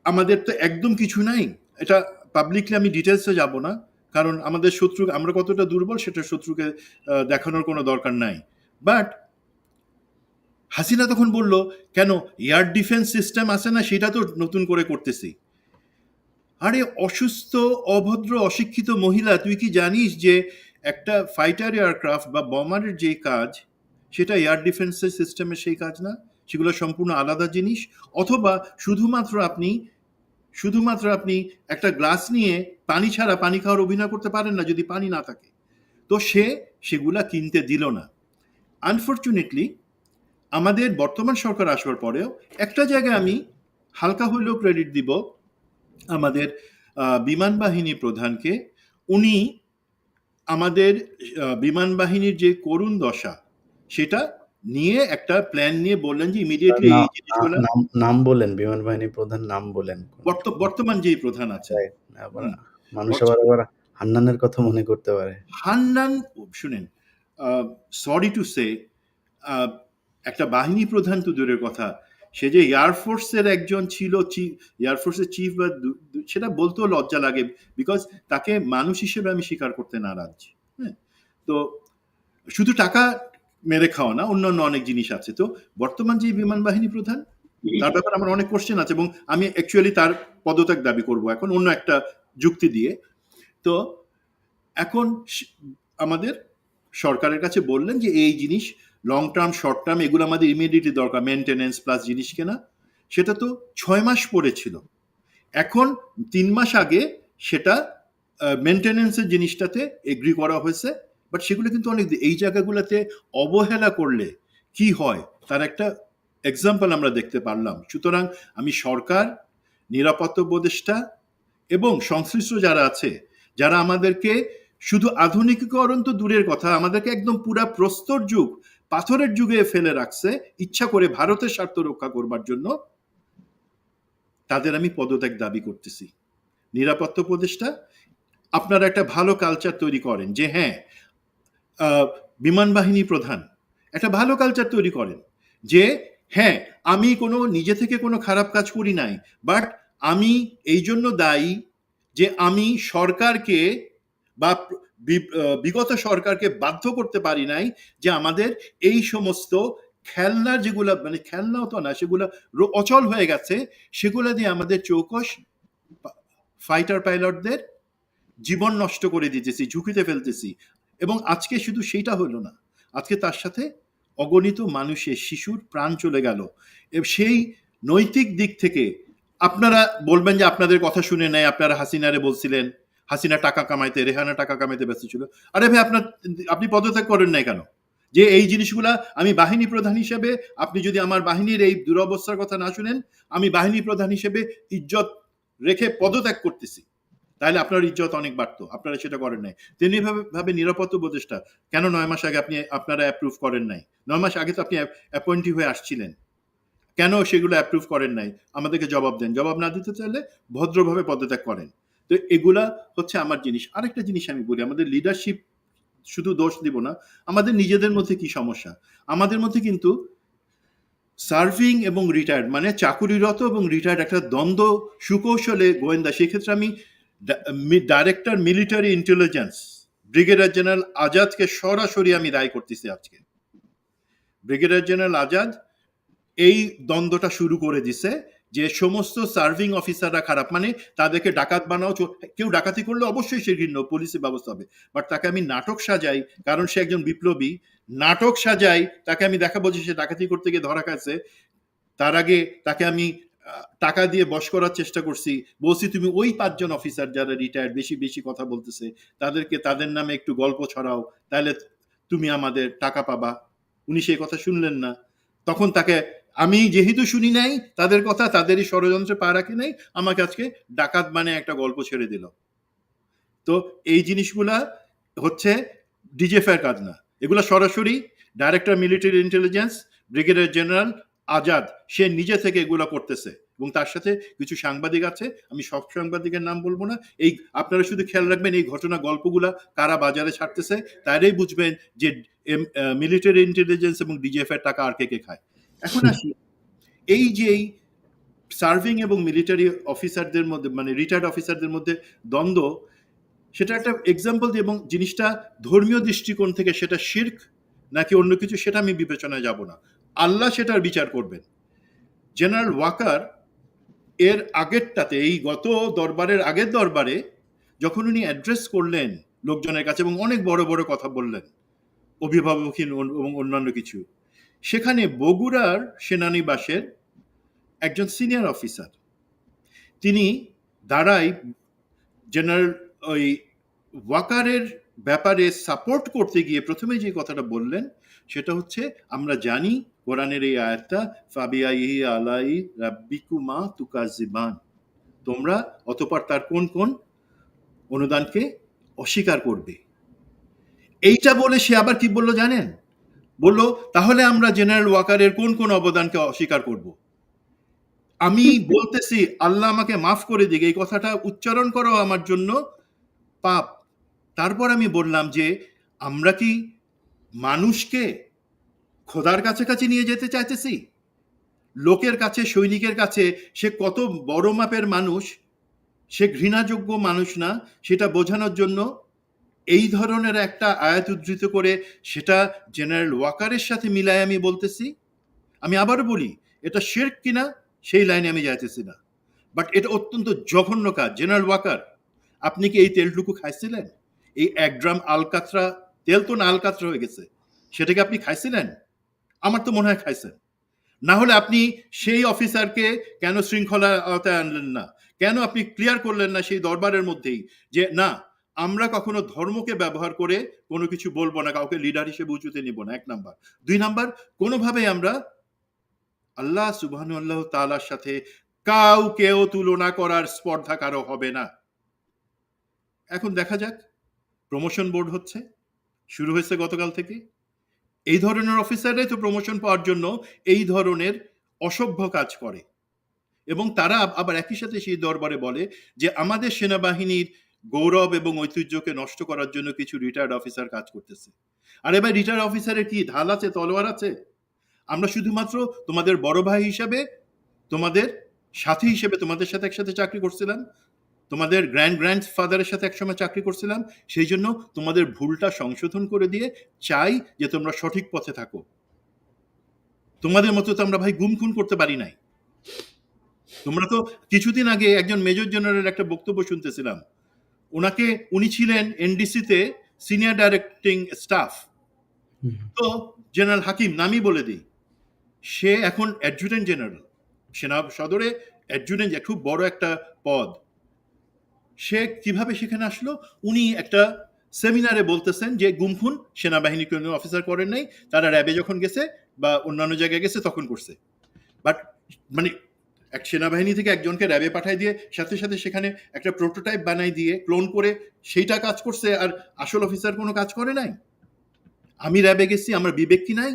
আমাদের তো একদম কিছু নাই, এটা পাবলিকলি আমি ডিটেলসে যাব না, কারণ আমাদের শত্রু, আমরা কতটা দুর্বল সেটা শত্রুকে দেখানোর কোনো দরকার নাই। বাট হাসিনা তখন বলল, কেন এয়ার ডিফেন্স সিস্টেম আছে না, সেটা তো নতুন করে করতেছি। আরে অসুস্থ, অভদ্র, অশিক্ষিত মহিলা, তুই কি জানিস যে একটা ফাইটার এয়ারক্রাফট বা বমারের যে কাজ, সেটা এয়ার ডিফেন্সের সিস্টেমে সেই কাজ না, সেগুলো সম্পূর্ণ আলাদা জিনিস। অথবা শুধুমাত্র আপনি একটা গ্লাস নিয়ে পানি ছাড়া পানি খাওয়ার অভিনয় করতে পারেন না যদি পানি না থাকে। তো সেগুলা কিনতে দিল না। আনফর্চুনেটলি আমাদের বর্তমান সরকার আসবার পরেও একটা জায়গায় আমি হালকা হইলেও ক্রেডিট দিব আমাদের বিমান বাহিনী প্রধানকে। উনি আমাদের বিমান বাহিনীর যে করুণ দশা, সেটা নিয়ে একটা প্ল্যান নিয়ে বললেন যে ইমিডিয়েটলি এই জিনিসগুলো। নাম বলেন, বিমান বাহিনী প্রধান নাম বলেন। বর্তমান যেই প্রধান আছে, মানুষ আবার হান্নানের কথা মনে করতে পারে। হান্নান, শুনেন, সরি টু সে, একটা বাহিনী প্রধান তো দূরের কথা, সে যে এয়ারফোর্সের একজন ছিল, এয়ারফোর্সের চিফ, বা সেটা বলতেও লজ্জা লাগে, বিকজ তাকে মানুষ হিসেবে আমি স্বীকার করতে নারাজ। হ্যাঁ, তো শুধু টাকা মেরে খাওয়া না, অন্যান্য অনেক জিনিস আছে। তো বর্তমান যে বিমান বাহিনী প্রধান, তার ব্যাপারে আমার অনেক কোশ্চেন আছে এবং আমি অ্যাকচুয়ালি তার পদত্যাগ দাবি করব এখন অন্য একটা যুক্তি দিয়ে। তো এখন আমাদের সরকারের কাছে বললেন যে এই জিনিস লং টার্ম, শর্ট টার্ম, এগুলো আমাদের ইমিডিয়েটলি দরকার, মেনটেনেন্স প্লাস জিনিস কেনা। সেটা তো 6 মাস পড়েছিল, এখন 3 মাস আগে সেটা মেনটেনেন্সের জিনিসটাতে এগ্রি করা হয়েছে। বাট সেগুলো কিন্তু অনেক, এই জায়গাগুলোতে অবহেলা করলে কি হয় তার একটা এক্সাম্পল আমরা দেখতে পারলাম। সুতরাং আমি সরকার, নিরাপত্তা উপদেষ্টা এবং সংশ্লিষ্ট যারা আছে, যারা আমাদেরকে শুধু আধুনিকীকরণ তো দূরের কথা, আমাদেরকে একদম পুরা প্রস্তর যুগ, পাথরের যুগে ফেলে রাখছে ইচ্ছা করে ভারতের স্বার্থ রক্ষা করবার জন্য, তাদের আমি পদত্যাগ দাবি করতেছি। নিরাপত্তা উপদেষ্টা, আপনারা একটা ভালো কালচার তৈরি করেন যে হ্যাঁ, বিমান বাহিনী প্রধান একটা ভালো কালচার তৈরি করেন যে হ্যাঁ, আমি কোনো নিজে থেকে কোনো খারাপ কাজ করি নাই, বাট আমি এই জন্য দায়ী যে আমি সরকারকে বা বিগত সরকারকে বাধ্য করতে পারি নাই যে আমাদের এই সমস্ত খেলনার যেগুলা, মানে খেলনাও তো না, সেগুলা অচল হয়ে গেছে, সেগুলা দিয়ে আমাদের চৌকস ফাইটার পাইলটদের জীবন নষ্ট করে দিতেছি, ঝুঁকিতে ফেলতেছি। এবং আজকে শুধু সেইটা হলো না, আজকে তার সাথে অগণিত মানুষের, শিশুর প্রাণ চলে গেল। সেই নৈতিক দিক থেকে আপনারা বলবেন যে আপনাদের কথা শুনে নেয়, আপনারা হাসিনারে বলছিলেন হাসিনা টাকা কামাইতে, রেহানা টাকা কামাইতে ব্যস্ত ছিল। আরে ভাই, আপনি পদত্যাগ করেন নাই কেন? যে এই জিনিসগুলা আমি বাহিনী প্রধান হিসেবে, আপনি যদি আমার বাহিনীর এই দুরবস্থার কথা না শুনেন, আমি বাহিনী প্রধান হিসেবে ইজ্জত রেখে পদত্যাগ করতেছি, তাহলে আপনার ইজ্জত অনেক বাড়তো। আপনারা সেটা করেন নাই। তেমনি ভাবে নিরাপত্তা উপদেষ্টা কেন 9 মাস আগে আপনারা অ্যাপ্রুভ করেন নাই? 9 মাস আগে তো আপনি অ্যাপয়েন্টি হয়ে আসছিলেন, কেন সেগুলো অ্যাপ্রুভ করেন নাই? আমাদেরকে জবাব দেন। জবাব না দিতে চাইলে ভদ্রভাবে পদত্যাগ করেন। তো এগুলা হচ্ছে আমার জিনিস। আরেকটা জিনিস আমি বলি, আমাদের লিডারশিপ শুধু দোষ দিব না, আমাদের নিজেদের মধ্যে কি সমস্যা। আমাদের মধ্যে কিন্তু সার্ভিং এবং রিটায়ার্ড, মানে চাকুরিরত এবং রিটায়ার্ড একটা দ্বন্দ্ব সুকৌশলে গোয়েন্দা। সেক্ষেত্রে আমি director military intelligence brigadier general আজাদকে সরাসরি আমি দায়ী করতেছি। আজকে ব্রিগেডিয়ার জেনারেল আজাদ এই দ্বন্দ্বটা শুরু করে দিছে যে সমস্ত সার্ভিং অফিসাররা খারাপ, মানে তাদেরকে ডাকাত বানাও। কেউ ডাকাতি করলে অবশ্যই সে ঘৃণ্য, পুলিশি ব্যবস্থা হবে, বাট তাকে আমি নাটক সাজাই, কারণ সে একজন বিপ্লবী, নাটক সাজাই, তাকে আমি দেখাবো যে সে ডাকাতি করতে গিয়ে ধরা খাচ্ছে। তার আগে তাকে আমি টাকা দিয়ে বশ করার চেষ্টা করছি, বলছি তুমি ওই 5 জন অফিসার যারা রিটায়ার্ড বেশি বেশি কথা বলতেছে তাদের নামে একটু গল্প ছড়াও, তাহলে তুমি আমাদের টাকা পাবা। উনি সেই কথা শুনলেন না। তখন তাকে আমি যেহেতু শুনি নাই তাদের কথা, তাদেরই ষড়যন্ত্রে পা রাখি নাই, আমাকে আজকে ডাকাত মানে একটা গল্প ছেড়ে দিল। তো এই জিনিসগুলা হচ্ছে ডিজিএফআই এর কাজ না, এগুলা সরাসরি director military intelligence brigadier general Azad সে নিজে থেকে এগুলো করতেছে, এবং তার সাথে কিছু সাংবাদিক আছে। আমি সব সাংবাদিকের নাম বলবো না, এই আপনারা শুধু খেয়াল রাখবেন এই ঘটনা গল্পগুলা কারা বাজারে ছাড়তেছে, তারাই বুঝবেন যে মিলিটারি ইন্টেলিজেন্স এবং ডিজিএফআই এর টাকা আর কে কে খায়। এখন আসি এই যে সার্ভিং এবং মিলিটারি অফিসারদের মধ্যে, মানে রিটায়ার্ড অফিসারদের মধ্যে দ্বন্দ্ব, সেটা একটা এক্সাম্পল দিয়ে, এবং জিনিসটা ধর্মীয় দৃষ্টিকোণ থেকে সেটা শিরক নাকি অন্য কিছু সেটা আমি বিবেচনায় যাব না, আল্লাহ সেটার বিচার করবেন। জেনারেল ওয়াকার এর আগেরটাতে, এই গত দরবারের আগের দরবারে যখন উনি অ্যাড্রেস করলেন লোকজনের কাছে এবং অনেক বড় বড় কথা বললেন, অভিভাবকহীন এবং অন্যান্য কিছু, সেখানে বগুড়ার সেনানিবাসের একজন সিনিয়র অফিসার তিনি দাঁড়াই জেনারেল ওই ওয়াকারের ব্যাপারে সাপোর্ট করতে গিয়ে প্রথমে যে কথাটা বললেন সেটা হচ্ছে, আমরা জানি কোরআনের এই আয়াতটা, ফাবিআইহি আলাই রাব্বিকুমা তুকাজ্জিবান, তোমরা অতঃপর তার কোন কোন অনুদানকে অস্বীকার করবে। এইটা বলে সে আবার কি বললো জানেন? বললো তাহলে আমরা জেনারেল ওয়াকারের কোন কোন অবদানকে অস্বীকার করব। আমি বলতেছি আল্লাহ আমাকে মাফ করে দিক, এই কথাটা উচ্চারণ করো আমার জন্য পাপ। তারপর আমি বললাম যে আমরা কি মানুষকে খোদার কাছাকাছি নিয়ে যেতে চাইতেছি? লোকের কাছে, সৈনিকের কাছে সে কত বড় মাপের মানুষ, সে ঘৃণাযোগ্য মানুষ না, সেটা বোঝানোর জন্য এই ধরনের একটা আয়াত উদ্ধৃত করে সেটা জেনারেল ওয়াকারের সাথে মিলায় আমি বলতেছি। আমি আবারও বলি, এটা শিরক কিনা সেই লাইনে আমি যাইতেছি না, বাট এটা অত্যন্ত জঘন্য কাজ। জেনারেল ওয়াকার, আপনি কি এই তেলটুকু খাইছিলেন? এই 1 ড্রাম আলকাতরা তেল তো না আলকাতরা হয়ে গেছে, সেটাকে আপনি খাইছিলেন? আমার তো মনে হয় খাইছেন। না হলে আপনি সেই অফিসারকে কেন শৃঙ্খলার আওতায় আনলেন না? কেন আপনি ক্লিয়ার করলেন না সেই দরবারের মধ্যেই যে না, আমরা কখনো ধর্মকে ব্যবহার করে কোনো কিছু বলবো না, কাউকে লিডার হিসেবে উঁচুতে নিব না, 1 নাম্বার। 2 নাম্বার, কোনোভাবেই আমরা আল্লাহ সুবহানাহু ওয়া তাআলার সাথে কাউকেও তুলনা করার স্পর্ধা কারো হবে না। এখন দেখা যাক, প্রমোশন বোর্ড হচ্ছে, শুরু হয়েছে গতকাল থেকে। এই ধরনের অফিসাররাই তো প্রমোশন পাওয়ার জন্য এই ধরনের অসভ্য কাজ করে, এবং তারা আবার একই সাথে সেই দরবারে বলে যে আমাদের সেনাবাহিনীর গৌরব এবং ঐতিহ্যকে নষ্ট করার জন্য কিছু রিটায়ার্ড অফিসার কাজ করতেছে। আর এবার রিটায়ার্ড অফিসারের কি ঢাল আছে, তলোয়ার আছে? আমরা শুধুমাত্র তোমাদের বড় ভাই হিসাবে, তোমাদের সাথী হিসেবে তোমাদের সাথে একসাথে চাকরি করছিলাম, তোমাদের গ্র্যান্ডফাদারের সাথে একসময় চাকরি করছিলাম, সেই জন্য তোমাদের ভুলটা সংশোধন করে দিয়ে চাই যে তোমরা সঠিক পথে থাকো। তোমাদের মতো তো আমরা ভাই গুম খুন করতে পারি নাই। তোমরা তো কিছুদিন আগে একজন মেজর জেনারেল একটা বক্তব্য শুনতেছিলাম, উনি ছিলেন এনডিসিতে সিনিয়র ডাইরেক্টিং স্টাফ। হুম। তো জেনারেল হাকিম, নামই বলে দিই, সে এখন অ্যাডজুটেন্ট জেনারেল, সেনা সদরে অ্যাডজুটেন্ট, খুব বড় একটা পদ। সে কিভাবে সেখানে আসলো? উনি একটা সেমিনারে বলতেছেন যে গুমখুন সেনাবাহিনী কোনো অফিসার করেন নাই, তারা র্যাবে যখন গেছে বা অন্যান্য জায়গায় গেছে তখন করছে। বাট মানে এক সেনাবাহিনী থেকে একজনকে র্যাবে পাঠায় দিয়ে সাথে সাথে সেখানে একটা প্রোটোটাইপ বানাই দিয়ে ক্লোন করে সেইটা কাজ করছে, আর আসল অফিসার কোনো কাজ করে নাই। আমি র্যাবে গেছি, আমার বিবেক কি নাই?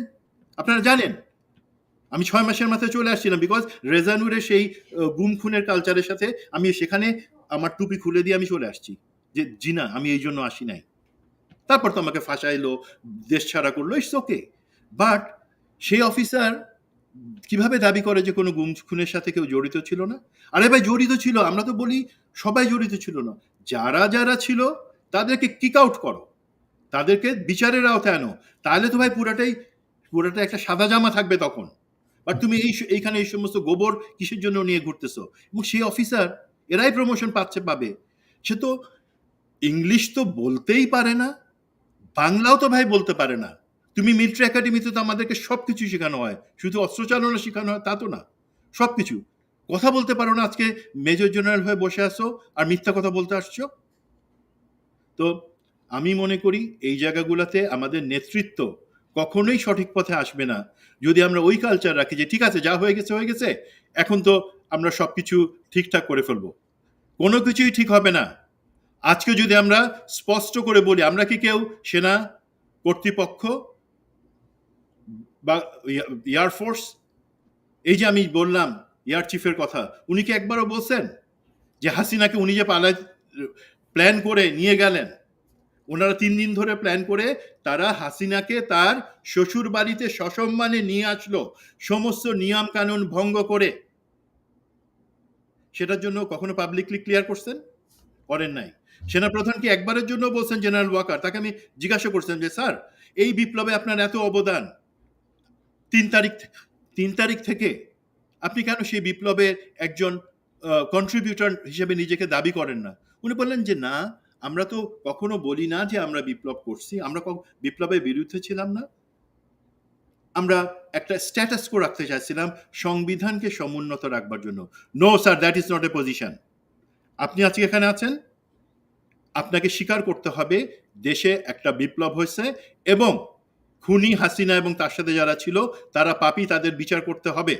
আপনারা জানেন আমি 6 মাসের মাথায় চলে আসছিলাম, বিকজ রেজানুরের সেই গুম খুনের কালচারের সাথে আমি সেখানে আমার টুপি খুলে দিয়ে আমি চলে আসছি যে জি না, আমি এই জন্য আসি নাই। তারপর তো আমাকে ফাঁসাইলো, দেশ ছাড়া করলো, ইটস ওকে। বাট সেই অফিসার কিভাবে দাবি করে যে কোনো গুম খুনের সাথে কেউ জড়িত ছিল না? আরে ভাই জড়িত ছিল, আমরা তো বলি সবাই জড়িত ছিল না। যারা যারা ছিল তাদেরকে কিক আউট করো, তাদেরকে বিচারের আওতায় আনো, তাহলে তো ভাই পুরাটা একটা সাদা জামা থাকবে তখন। বাট তুমি এইখানে এই সমস্ত গোবর কিসের জন্য নিয়ে ঘুরতেছো? এবং সেই অফিসার এরাই প্রমোশন পাবে। সে তো ইংলিশ তো বলতেই পারে না, বাংলাও তো ভাই বলতে পারে না। তুমি মিলিটারি একাডেমিতে তো আমাদেরকে সবকিছু শেখানো হয়, শুধু অস্ত্র চালনা শেখানো হয় তা তো না, সবকিছু। কথা বলতে পারো না, আজকে মেজর জেনারেল হয়ে বসে আসো আর মিথ্যা কথা বলতে আসছো। তো আমি মনে করি এই জায়গাগুলোতে আমাদের নেতৃত্ব কখনোই সঠিক পথে আসবে না যদি আমরা ওই কালচার রাখি যে ঠিক আছে, যা হয়ে গেছে, এখন তো আমরা সবকিছু ঠিকঠাক করে ফেলবো। কোনো কিছুই ঠিক হবে না। আজকে যদি আমরা স্পষ্ট করে বলি, আমরা কি কেউ সেনা কর্তৃপক্ষ বা এয়ারফোর্স, এই যে আমি বললাম এয়ার চিফের কথা, উনি কি একবারও বলছেন যে হাসিনাকে উনি যে প্ল্যান করে নিয়ে গেলেন, ওনারা 3 দিন ধরে প্ল্যান করে তারা হাসিনাকে তার শ্বশুর বাড়িতে সসম্মানে নিয়ে আসলো, সমস্ত নিয়ম কানুন ভঙ্গ করে? সেটার জন্য কখনো পাবলিকলি ক্লিয়ার করছেন? করেন নাই। সেনাপ্রধান কি একবারের জন্য বলছেন জেনারেল ওয়াকার? তাকে আমি জিজ্ঞাসা করছেন যে স্যার, এই বিপ্লবে আপনার এত অবদান, 3 তারিখ থেকে আপনি কেন সেই বিপ্লবের একজন কন্ট্রিবিউটর হিসেবে নিজেকে দাবি করেন না? উনি বললেন যে না, আমরা তো কখনো বলি না যে আমরা বিপ্লব করছি, আমরা বিপ্লবের বিরুদ্ধে ছিলাম না, আমরা একটা স্ট্যাটাস কো রাখতে চাইছিলাম সংবিধানকে সমুন্নত রাখবার জন্য। No sir, that is not a position. আপনি আজকে এখানে আছেন, আপনাকে স্বীকার করতে হবে দেশে একটা বিপ্লব হয়েছে এবং খুনি হাসিনা এবং তার সাথে যারা ছিল তারা পাপী, তাদের বিচার করতে হবে।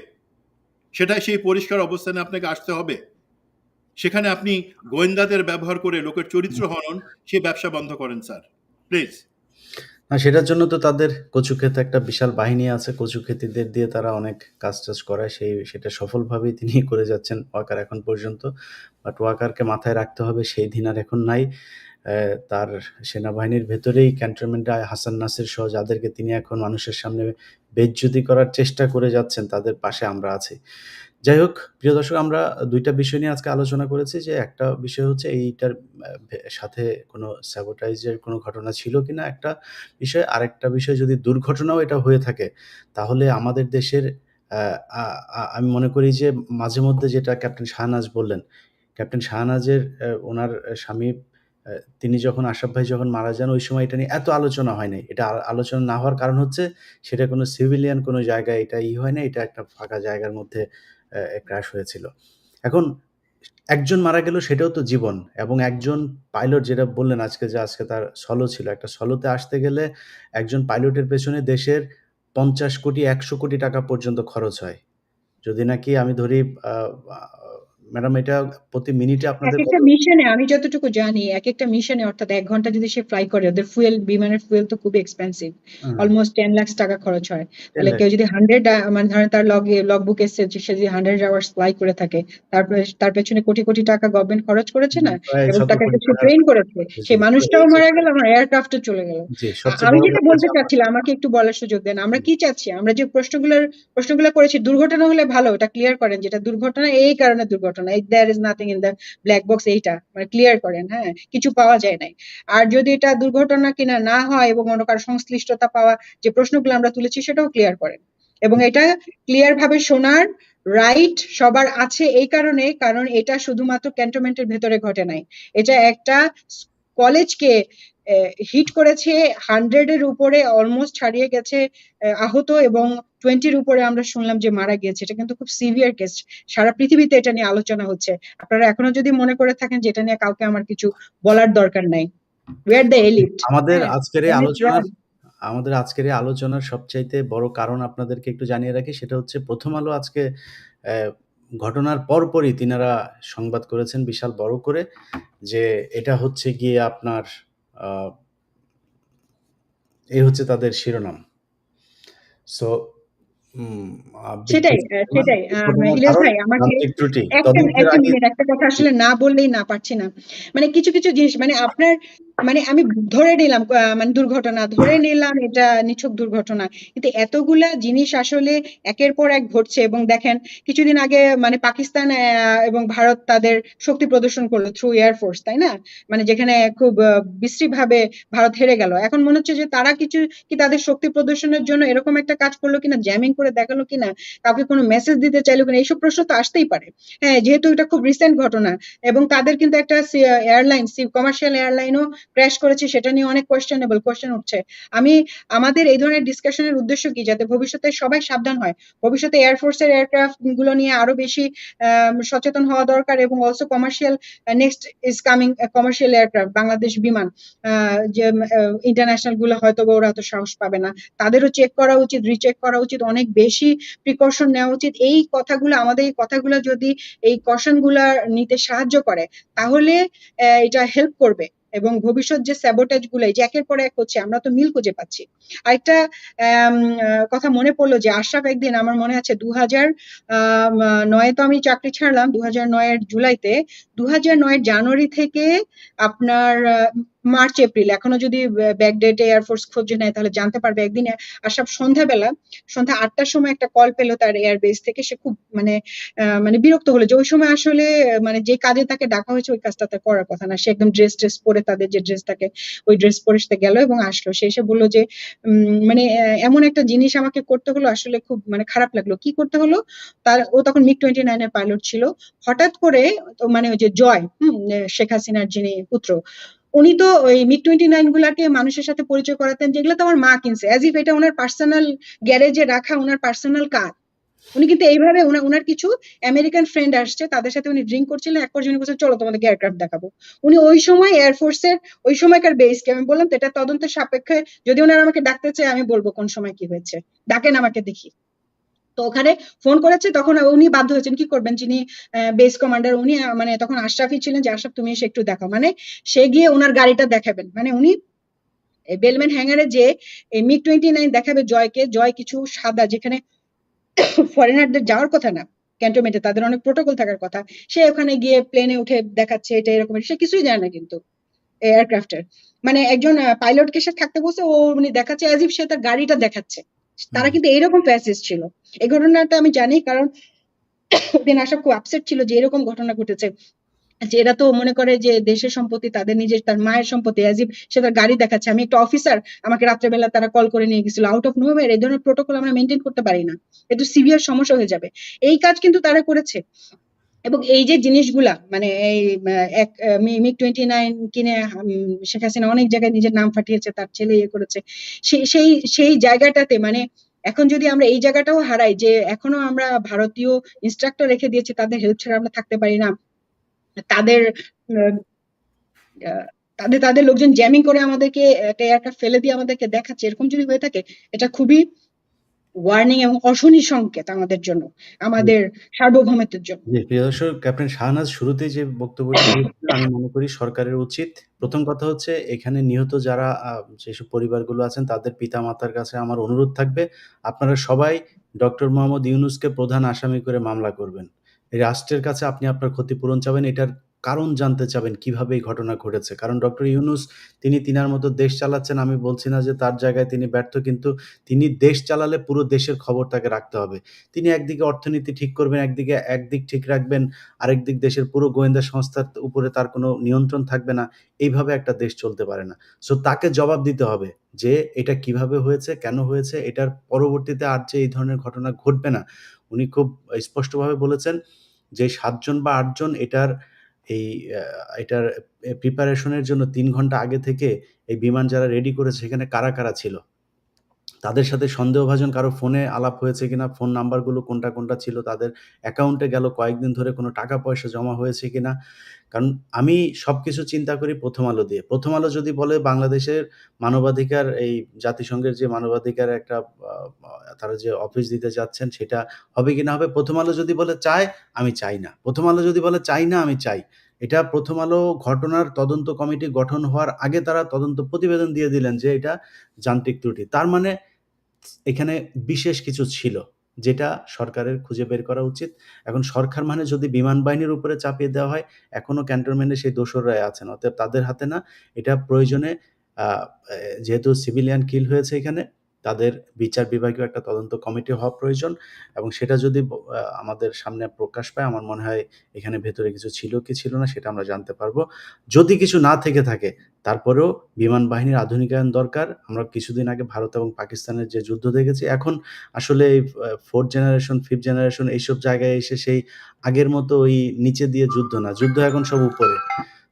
সেটাই সেই পরিষ্কার অবস্থানে আপনাকে আসতে হবে। সেখানে আপনি গোয়েন্দাদের ব্যবহার করে লোকের চরিত্র হনন, সেই ব্যবসা বন্ধ করেন স্যার, প্লিজ। না, সেটার জন্য তো তাদের কচুক্ষেতে একটা বিশাল বাহিনী আছে, কচুক্ষেতীদের দিয়ে তারা অনেক কাজ করায়, সেটা সফলভাবেই তিনি করে যাচ্ছেন ওয়াকার এখন পর্যন্ত। বাট ওয়াকারকে মাথায় রাখতে হবে সেই দিন আর এখন নাই। তার সেনাবাহিনীর ভেতরেই ক্যান্টনমেন্টে হাসান নাসির সহ যাদেরকে তিনি এখন মানুষের সামনে বেইজ্জতি করার চেষ্টা করে যাচ্ছেন, তাদের পাশে আমরা আছি। যাই হোক, প্রিয় দর্শক, আমরা 2টা বিষয় নিয়ে আজকে আলোচনা করেছি। যে একটা বিষয় হচ্ছে এইটার সাথে কোনো স্যাবোটাইজের কোনো ঘটনা ছিল কিনা একটা বিষয়। আরেকটা বিষয়, যদি দুর্ঘটনাও এটা হয়ে থাকে তাহলে আমাদের দেশের আমি মনে করি যে মাঝে মধ্যে যেটা ক্যাপ্টেন শাহনাজ বললেন, ক্যাপ্টেন শাহনাজের ওনার স্বামী তিনি যখন, আশরাফ ভাই যখন মারা যান, ওই সময় এটা নিয়ে এত আলোচনা হয় নাই। এটা আলোচনা না হওয়ার কারণ হচ্ছে সেটা কোনো সিভিলিয়ান কোনো জায়গায় এটা হয় নাই, এটা একটা ফাঁকা জায়গার মধ্যে ক্র্যাশ হয়েছিল। এখন একজন মারা গেল, সেটাও তো জীবন। এবং একজন পাইলট, যেটা বললেন আজকে, যে আজকে তার সলো ছিল, একটা সলোতে আসতে গেলে একজন পাইলটের পেছনে দেশের 50 কোটি 100 কোটি টাকা পর্যন্ত খরচ হয়। যদি নাকি আমি ধরি, ম্যাডাম, এটা প্রতি মিনিটে আপনাদের একটা মিশনে, আমি যতটুকু জানি, একটা মিশনে অর্থাৎ 1 ঘন্টা যদি সে ফ্লাই করে, ওদের বিমানের ফুয়েল তো খুব এক্সপেন্সিভ, অলমোস্ট 10 লাখ টাকা খরচ হয়। তাহলে কেউ যদি 100 মানে ধরেন তার লগ বুকে সে যদি 100 আওয়ার্স ফ্লাই করে থাকে, তারপরে তার পেছনে কোটি কোটি টাকা গভর্নমেন্ট খরচ করেছে না, এবং তাকে কিছু ট্রেন করেছে, সেই মানুষটাও মারা গেল, আমার এয়ারক্রাফটও চলে গেল। আমি যেটা বলতে চাচ্ছিলাম, আমাকে একটু বলার সুযোগ দেন। আমরা কি চাচ্ছি? আমরা যে প্রশ্নগুলো করেছি, দুর্ঘটনা হলে ভালো, এটা ক্লিয়ার করেন, যেটা দুর্ঘটনা এই কারণে দুর্ঘটনা ঘটনা, there is nothing in the black box, এইটা মানে ক্লিয়ার করেন। হ্যাঁ, কিছু পাওয়া যায় নাই। আর যদি এটা দুর্ঘটনা কিনা না হয় এবং অন্য কারো সংশ্লিষ্টতা পাওয়া যে প্রশ্নগুলো আমরা তুলেছি সেটাও ক্লিয়ার করেন। এবং এটা ক্লিয়ার ভাবে শোনার রাইট সবার আছে এই কারণে, কারণ এটা শুধুমাত্র ক্যান্টনমেন্টের ভেতরে ঘটে নাই, এটা একটা কলেজকে হিট করেছে, 100-এর উপরে অলমোস্ট ছাড়িয়ে গেছে আহত, এবং 20-র উপরে আমরা শুনলাম যে মারা গিয়েছে। এটা কিন্তু খুব সিভিয়ার কেস, সারা পৃথিবীতে এটা নিয়ে আলোচনা হচ্ছে। আপনারা এখনো যদি মনে করে থাকেন যে এটা নিয়ে কাউকে আমার কিছু বলার দরকার নাই, we are the elite। আমাদের হ্যাঁ, আজকের এই and it's আলোচনার wrong। আলোচনার সবচাইতে বড় কারণ আপনাদেরকে একটু জানিয়ে রাখি, সেটা হচ্ছে প্রথম আলো আজকে ঘটনার পরপরই তিনারা সংবাদ করেছেন বিশাল বড় করে যে এটা হচ্ছে গিয়ে আপনার এই হচ্ছে তাদের শিরোনাম। সো সেটাই সেটাই ইলিয়াস ভাই, আমাকে ত্রুটি একটা তদন্তের একটা আগে মিনিট, একটা কথা আসলে না বললেই না পারছি না। মানে কিছু কিছু জিনিস মানে আপনার মানে আমি ধরে নিলাম মানে দুর্ঘটনা ধরে নিলাম, এটা নিছক দুর্ঘটনা, কিন্তু এতগুলা জিনিস আসলে একের পর এক ঘটছে। এবং দেখেন কিছুদিন আগে মানে পাকিস্তান এবং ভারত তাদের শক্তি প্রদর্শন করলো থ্রু এয়ারফোর্স, তাই না? মানে যেখানে খুব বিশ্রীভাবে ভারত হেরে গেল। এখন মনে হচ্ছে যে তারা কিছু কি তাদের শক্তি প্রদর্শনের জন্য এরকম একটা কাজ করলো কিনা, জ্যামিং করে দেখালো কিনা, কাউকে কোনো মেসেজ দিতে চাইলো কিনা, এইসব প্রশ্ন তো আসতেই পারে। হ্যাঁ, যেহেতু এটা খুব রিসেন্ট ঘটনা এবং তাদের কিন্তু একটা এয়ারলাইন কমার্শিয়াল এয়ারলাইনও ক্র্যাশ করেছে, সেটা নিয়ে অনেক কোয়েশ্চেন উঠছে। আমাদের এই ধরনের ডিসকাশনের উদ্দেশ্য কি, যাতে ভবিষ্যতে সবাই সাবধান হয়, ভবিষ্যতে এয়ারফোর্সের এয়ারক্রাফট গুলো নিয়ে আরো বেশি সচেতন হওয়া দরকার। এবং also commercial next is coming commercial aircraft, Bangladesh বিমান, যে ইন্টারন্যাশনাল গুলো হয়তো ওরা এত সাহস পাবে না, তাদেরও চেক করা উচিত, রিচেক করা উচিত, অনেক বেশি প্রিকশন নেওয়া উচিত। এই কথাগুলো আমাদের এই কথাগুলো যদি এই কশন গুলা নিতে সাহায্য করে তাহলে এটা হেল্প করবে। এবং ভবিষ্যৎ যে স্যাবোটেজ গুলো যে একের পর এক হচ্ছে, আমরা তো মিল খুঁজে পাচ্ছি। আরেকটা কথা মনে পড়লো যে আশরাফ একদিন, আমার মনে আছে 2009 তো আমি চাকরি ছাড়লাম 2009-এর জুলাইতে, 2009-এর জানুয়ারি থেকে আপনার মার্চ এপ্রিল, এখনো যদি ব্যাকডেটে এয়ারফোর্স খোঁজে নেয় তাহলে জানতে পারবে, একদিন আশরাফ সন্ধ্যা 8টার সময় একটা কল পেলো তার এয়ারবেস থেকে। সে খুব মানে বিরক্ত হলো যে ওই সময় আসলে মানে যে কাজে তাকে ডাকা হয়েছে ওই কাজটা তার করার কথা না। সে একদম ড্রেস পরে, তাদের যে ড্রেস থাকে ওই ড্রেস পরে সে গেল এবং আসলো। সে এসে বললো যে মানে এমন একটা জিনিস আমাকে করতে হলো, আসলে খুব মানে খারাপ লাগলো। কি করতে হলো? ও তখন MiG-29 এর পাইলট ছিল। হঠাৎ করে মানে ওই যে জয়, শেখ হাসিনার যিনি পুত্র, উনি তো ওই MiG-29 গুলাকে মানুষের সাথে পরিচয় করাতেন যেগুলো তো আমার মা কিনছে, অ্যাজ ইফ এটা ওনার পার্সোনাল গ্যারেজে রাখা ওনার পার্সোনাল কার। উনি কিন্তু এইভাবে ওনার কিছু আমেরিকান ফ্রেন্ড আসছে, তাদের সাথে উনি ড্রিঙ্ক করছিলেন, এক পর্যায়ে উনি বলছেন চলো তোমাদেরকে এয়ারক্রাফট দেখাবো। উনি ওই সময় এয়ারফোর্সের ওই সময়কার বেসকে, আমি বললাম তো এটা তদন্তের সাপেক্ষে, যদি ওনারা আমাকে ডাকতে চায় আমি বলবো কোন সময় কি হয়েছে, ডাকেন আমাকে দেখি। তো ওখানে ফোন করেছে, তখন উনি বাধ্য হয়েছেন, কি করবেন, যিনি বেস কমান্ডার উনি মানে তখন আশরাফই ছিলেন, যে আশরাফ তুমি এসে একটু দেখাও। মানে সে গিয়ে ওনার গাড়িটা দেখাবেন, মানে উনি বেলম্যান হ্যাঙ্গারে যে এই MiG-29 দেখাবে জয়কে, জয় কিছু সাদা, যেখানে ফরেনারদের যাওয়ার কথা না ক্যান্টনমেন্টে, তাদের অনেক প্রোটোকল থাকার কথা, সে ওখানে গিয়ে প্লেনে উঠে দেখাচ্ছে এটা এরকম, সে কিছুই জানে না কিন্তু এয়ারক্রাফটের। মানে একজন পাইলটকে সে থাকতে বসে, ও উনি দেখাচ্ছে অ্যাজ ইফ সে তার গাড়িটা দেখাচ্ছে। তারা কিন্তু এইরকম ফ্যাসিস্ট ছিল। এই ঘটনাটা আমি জানি, কারণ দিন আশরাফ খুব আপসেট ছিল যে এরকম ঘটনা ঘটেছে, যে এরা তো মনে করে যে দেশের সম্পত্তি তাদের নিজের, তার মায়ের সম্পত্তি, অ্যাজ ইফ সে তার গাড়ি দেখাচ্ছে। আমি একটা অফিসার, আমাকে রাত্রেবেলা তারা কল করে নিয়ে গেছিল আউট অফ নোওয়্যার। এই ধরনের প্রোটোকল আমরা মেনটেন করতে পারি না, একটু সিভিয়ার সমস্যা হয়ে যাবে। এই কাজ কিন্তু তারা করেছে। এবং এই যে জিনিসগুলা মানে এই এক MiG-29 কিনে শেখ হাসিনা অনেক জায়গায় নিজের নাম ফাটিয়েছে, তার ছেলে ইয়ে করেছে। সেই জায়গাটাতে মানে এখন যদি আমরা এই জায়গাটাও হারাই, যে এখনো আমরা ভারতীয় ইনস্ট্রাক্টর রেখে দিয়েছি, তাদের হেল্প ছাড়া আমরা থাকতে পারি না, তাদের তাদের লোকজন জ্যামিং করে আমাদেরকে একটা ফেলে দিয়ে আমাদেরকে দেখাচ্ছে, এরকম যদি হয়ে থাকে এটা খুবই ওয়ার্নিং এবং অশনি সংকেত আমাদের জন্য, আমাদের সার্বভৌমত্বের জন্য। জি, প্রিয় দর্শক, ক্যাপ্টেন শাহনাজ শুরুতেই যে বক্তব্যটি দিয়েছিলেন, আমি মনে করি সরকারের উচিত, প্রথম কথা হচ্ছে এখানে নিহত যারা যেসব পরিবারগুলো আছেন তাদের পিতামাতার কাছে আমার অনুরোধ থাকবে, আপনারা সবাই ডক্টর মোহাম্মদ ইউনূসকে প্রধান আসামি করে মামলা করবেন। এই রাষ্ট্রের কাছে আপনি আপনার ক্ষতিপূরণ চাবেন, এটার কারণ জানতে চাবেন কিভাবে এই ঘটনা ঘটেছে। কারণ ডক্টর ইউনূস তিনি তিনার মতো দেশ চালাচ্ছেন। আমি বলছি না যে তার জায়গায় তিনি ব্যর্থ, কিন্তু তিনি দেশ চালালে পুরো দেশের খবর তাকে রাখতে হবে। তিনি একদিকে অর্থনীতি ঠিক করবেন, একদিক ঠিক রাখবেন, আরেক দিক দেশের পুরো গোয়েন্দা সংস্থার উপরে তার কোনো নিয়ন্ত্রণ থাকবে না। এইভাবে একটা দেশ চলতে পারে না। সো তাকে জবাব দিতে হবে যে এটা কিভাবে হয়েছে, কেন হয়েছে, এটার পরবর্তীতে আর যে এই ধরনের ঘটনা ঘটবে না। উনি খুব স্পষ্টভাবে বলেছেন যে ৭ জন বা ৮ জন এই আ এটার প্রিপারেশন এর জন্য ৩ ঘন্টা আগে থেকে এই বিমান যারা রেডি করেছে সেখানে কারা, কারা ছিল? তাদের সাথে সন্দেহভাজন কারো ফোনে আলাপ হয়েছে কিনা, ফোন নাম্বারগুলো কোনটা ছিল, তাদের অ্যাকাউন্টে গেল কয়েকদিন ধরে কোনো টাকা-পয়সা জমা হয়েছে কিনা? কারণ আমি সবকিছু চিন্তা করি 'প্রথম আলো' দিয়ে। 'প্রথম আলো' যদি বলে বাংলাদেশের মানবাধিকার, এই জাতিসংঘের যে মানবাধিকার একটা আ আ তারা যে অফিস দিতে চাচ্ছেন সেটা হবে কিনা হবে। 'প্রথম আলো' যদি বলে চায়, আমি চাই না। 'প্রথম আলো' যদি বলে চাই না, আমি চাই। এটা 'প্রথম আলো' ঘটনার তদন্ত কমিটি গঠন হওয়ার আগে তারা তদন্ত প্রতিবেদন দিয়ে দিলেন যে এটা যান্ত্রিক ত্রুটি। তার মানে এখানে বিশেষ কিছু ছিল, যেটা সরকারের খুঁজে বের করা উচিত। এখন সরকার মানে যদি বিমান বাহিনীর উপরে চাপিয়ে দেওয়া হয়, এখনো ক্যান্টনমেন্টে সেই দোসররাই আছেন। অতএব তাদের হাতে না, এটা প্রয়োজনে আ এ যেহেতু সিভিলিয়ান কিল হয়েছে এখানে, তাদের বিচার বিভাগীয় একটা তদন্ত কমিটি হওয়া প্রয়োজন এবং সেটা যদি আমাদের সামনে প্রকাশ পায়, আমার মনে হয় এখানে ভেতরে কিছু ছিল কি ছিল না সেটা আমরা জানতে পারবো। যদি কিছু না থেকে থাকে, তারপরেও বিমান বাহিনীর আধুনিকায়ন দরকার। আমরা কিছুদিন আগে ভারত এবং পাকিস্তানের যে যুদ্ধ দেখেছি, এখন আসলে এই 4th জেনারেশন, 5th জেনারেশন এইসব জায়গায় এসে সেই আগের মতো ওই নিচে দিয়ে যুদ্ধ না। যুদ্ধ এখন সব উপরে।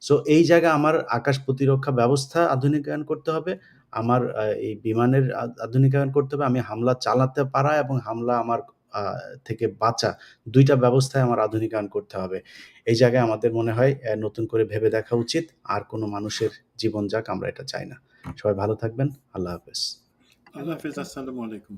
সো এই জায়গায় আমার আকাশ প্রতিরক্ষা ব্যবস্থা আধুনিকায়ন করতে হবে। আমার এই বিমানের আধুনিকায়ন করতে হবে। আমি হামলা চালাতে পারা এবং হামলা আমার আ থেকে বাঁচা ২ টা ব্যবস্থায় আমার আধুনিকায়ন করতে হবে। এই জায়গায় আমাদের মনে হয় নতুন করে ভেবে দেখা উচিত। আর কোনো মানুষের জীবন যাক, আমরা এটা চাই না। সবাই ভালো থাকবেন। আল্লাহ হাফেজ। আল্লাহ হাফেজ। আসসালামু আলাইকুম।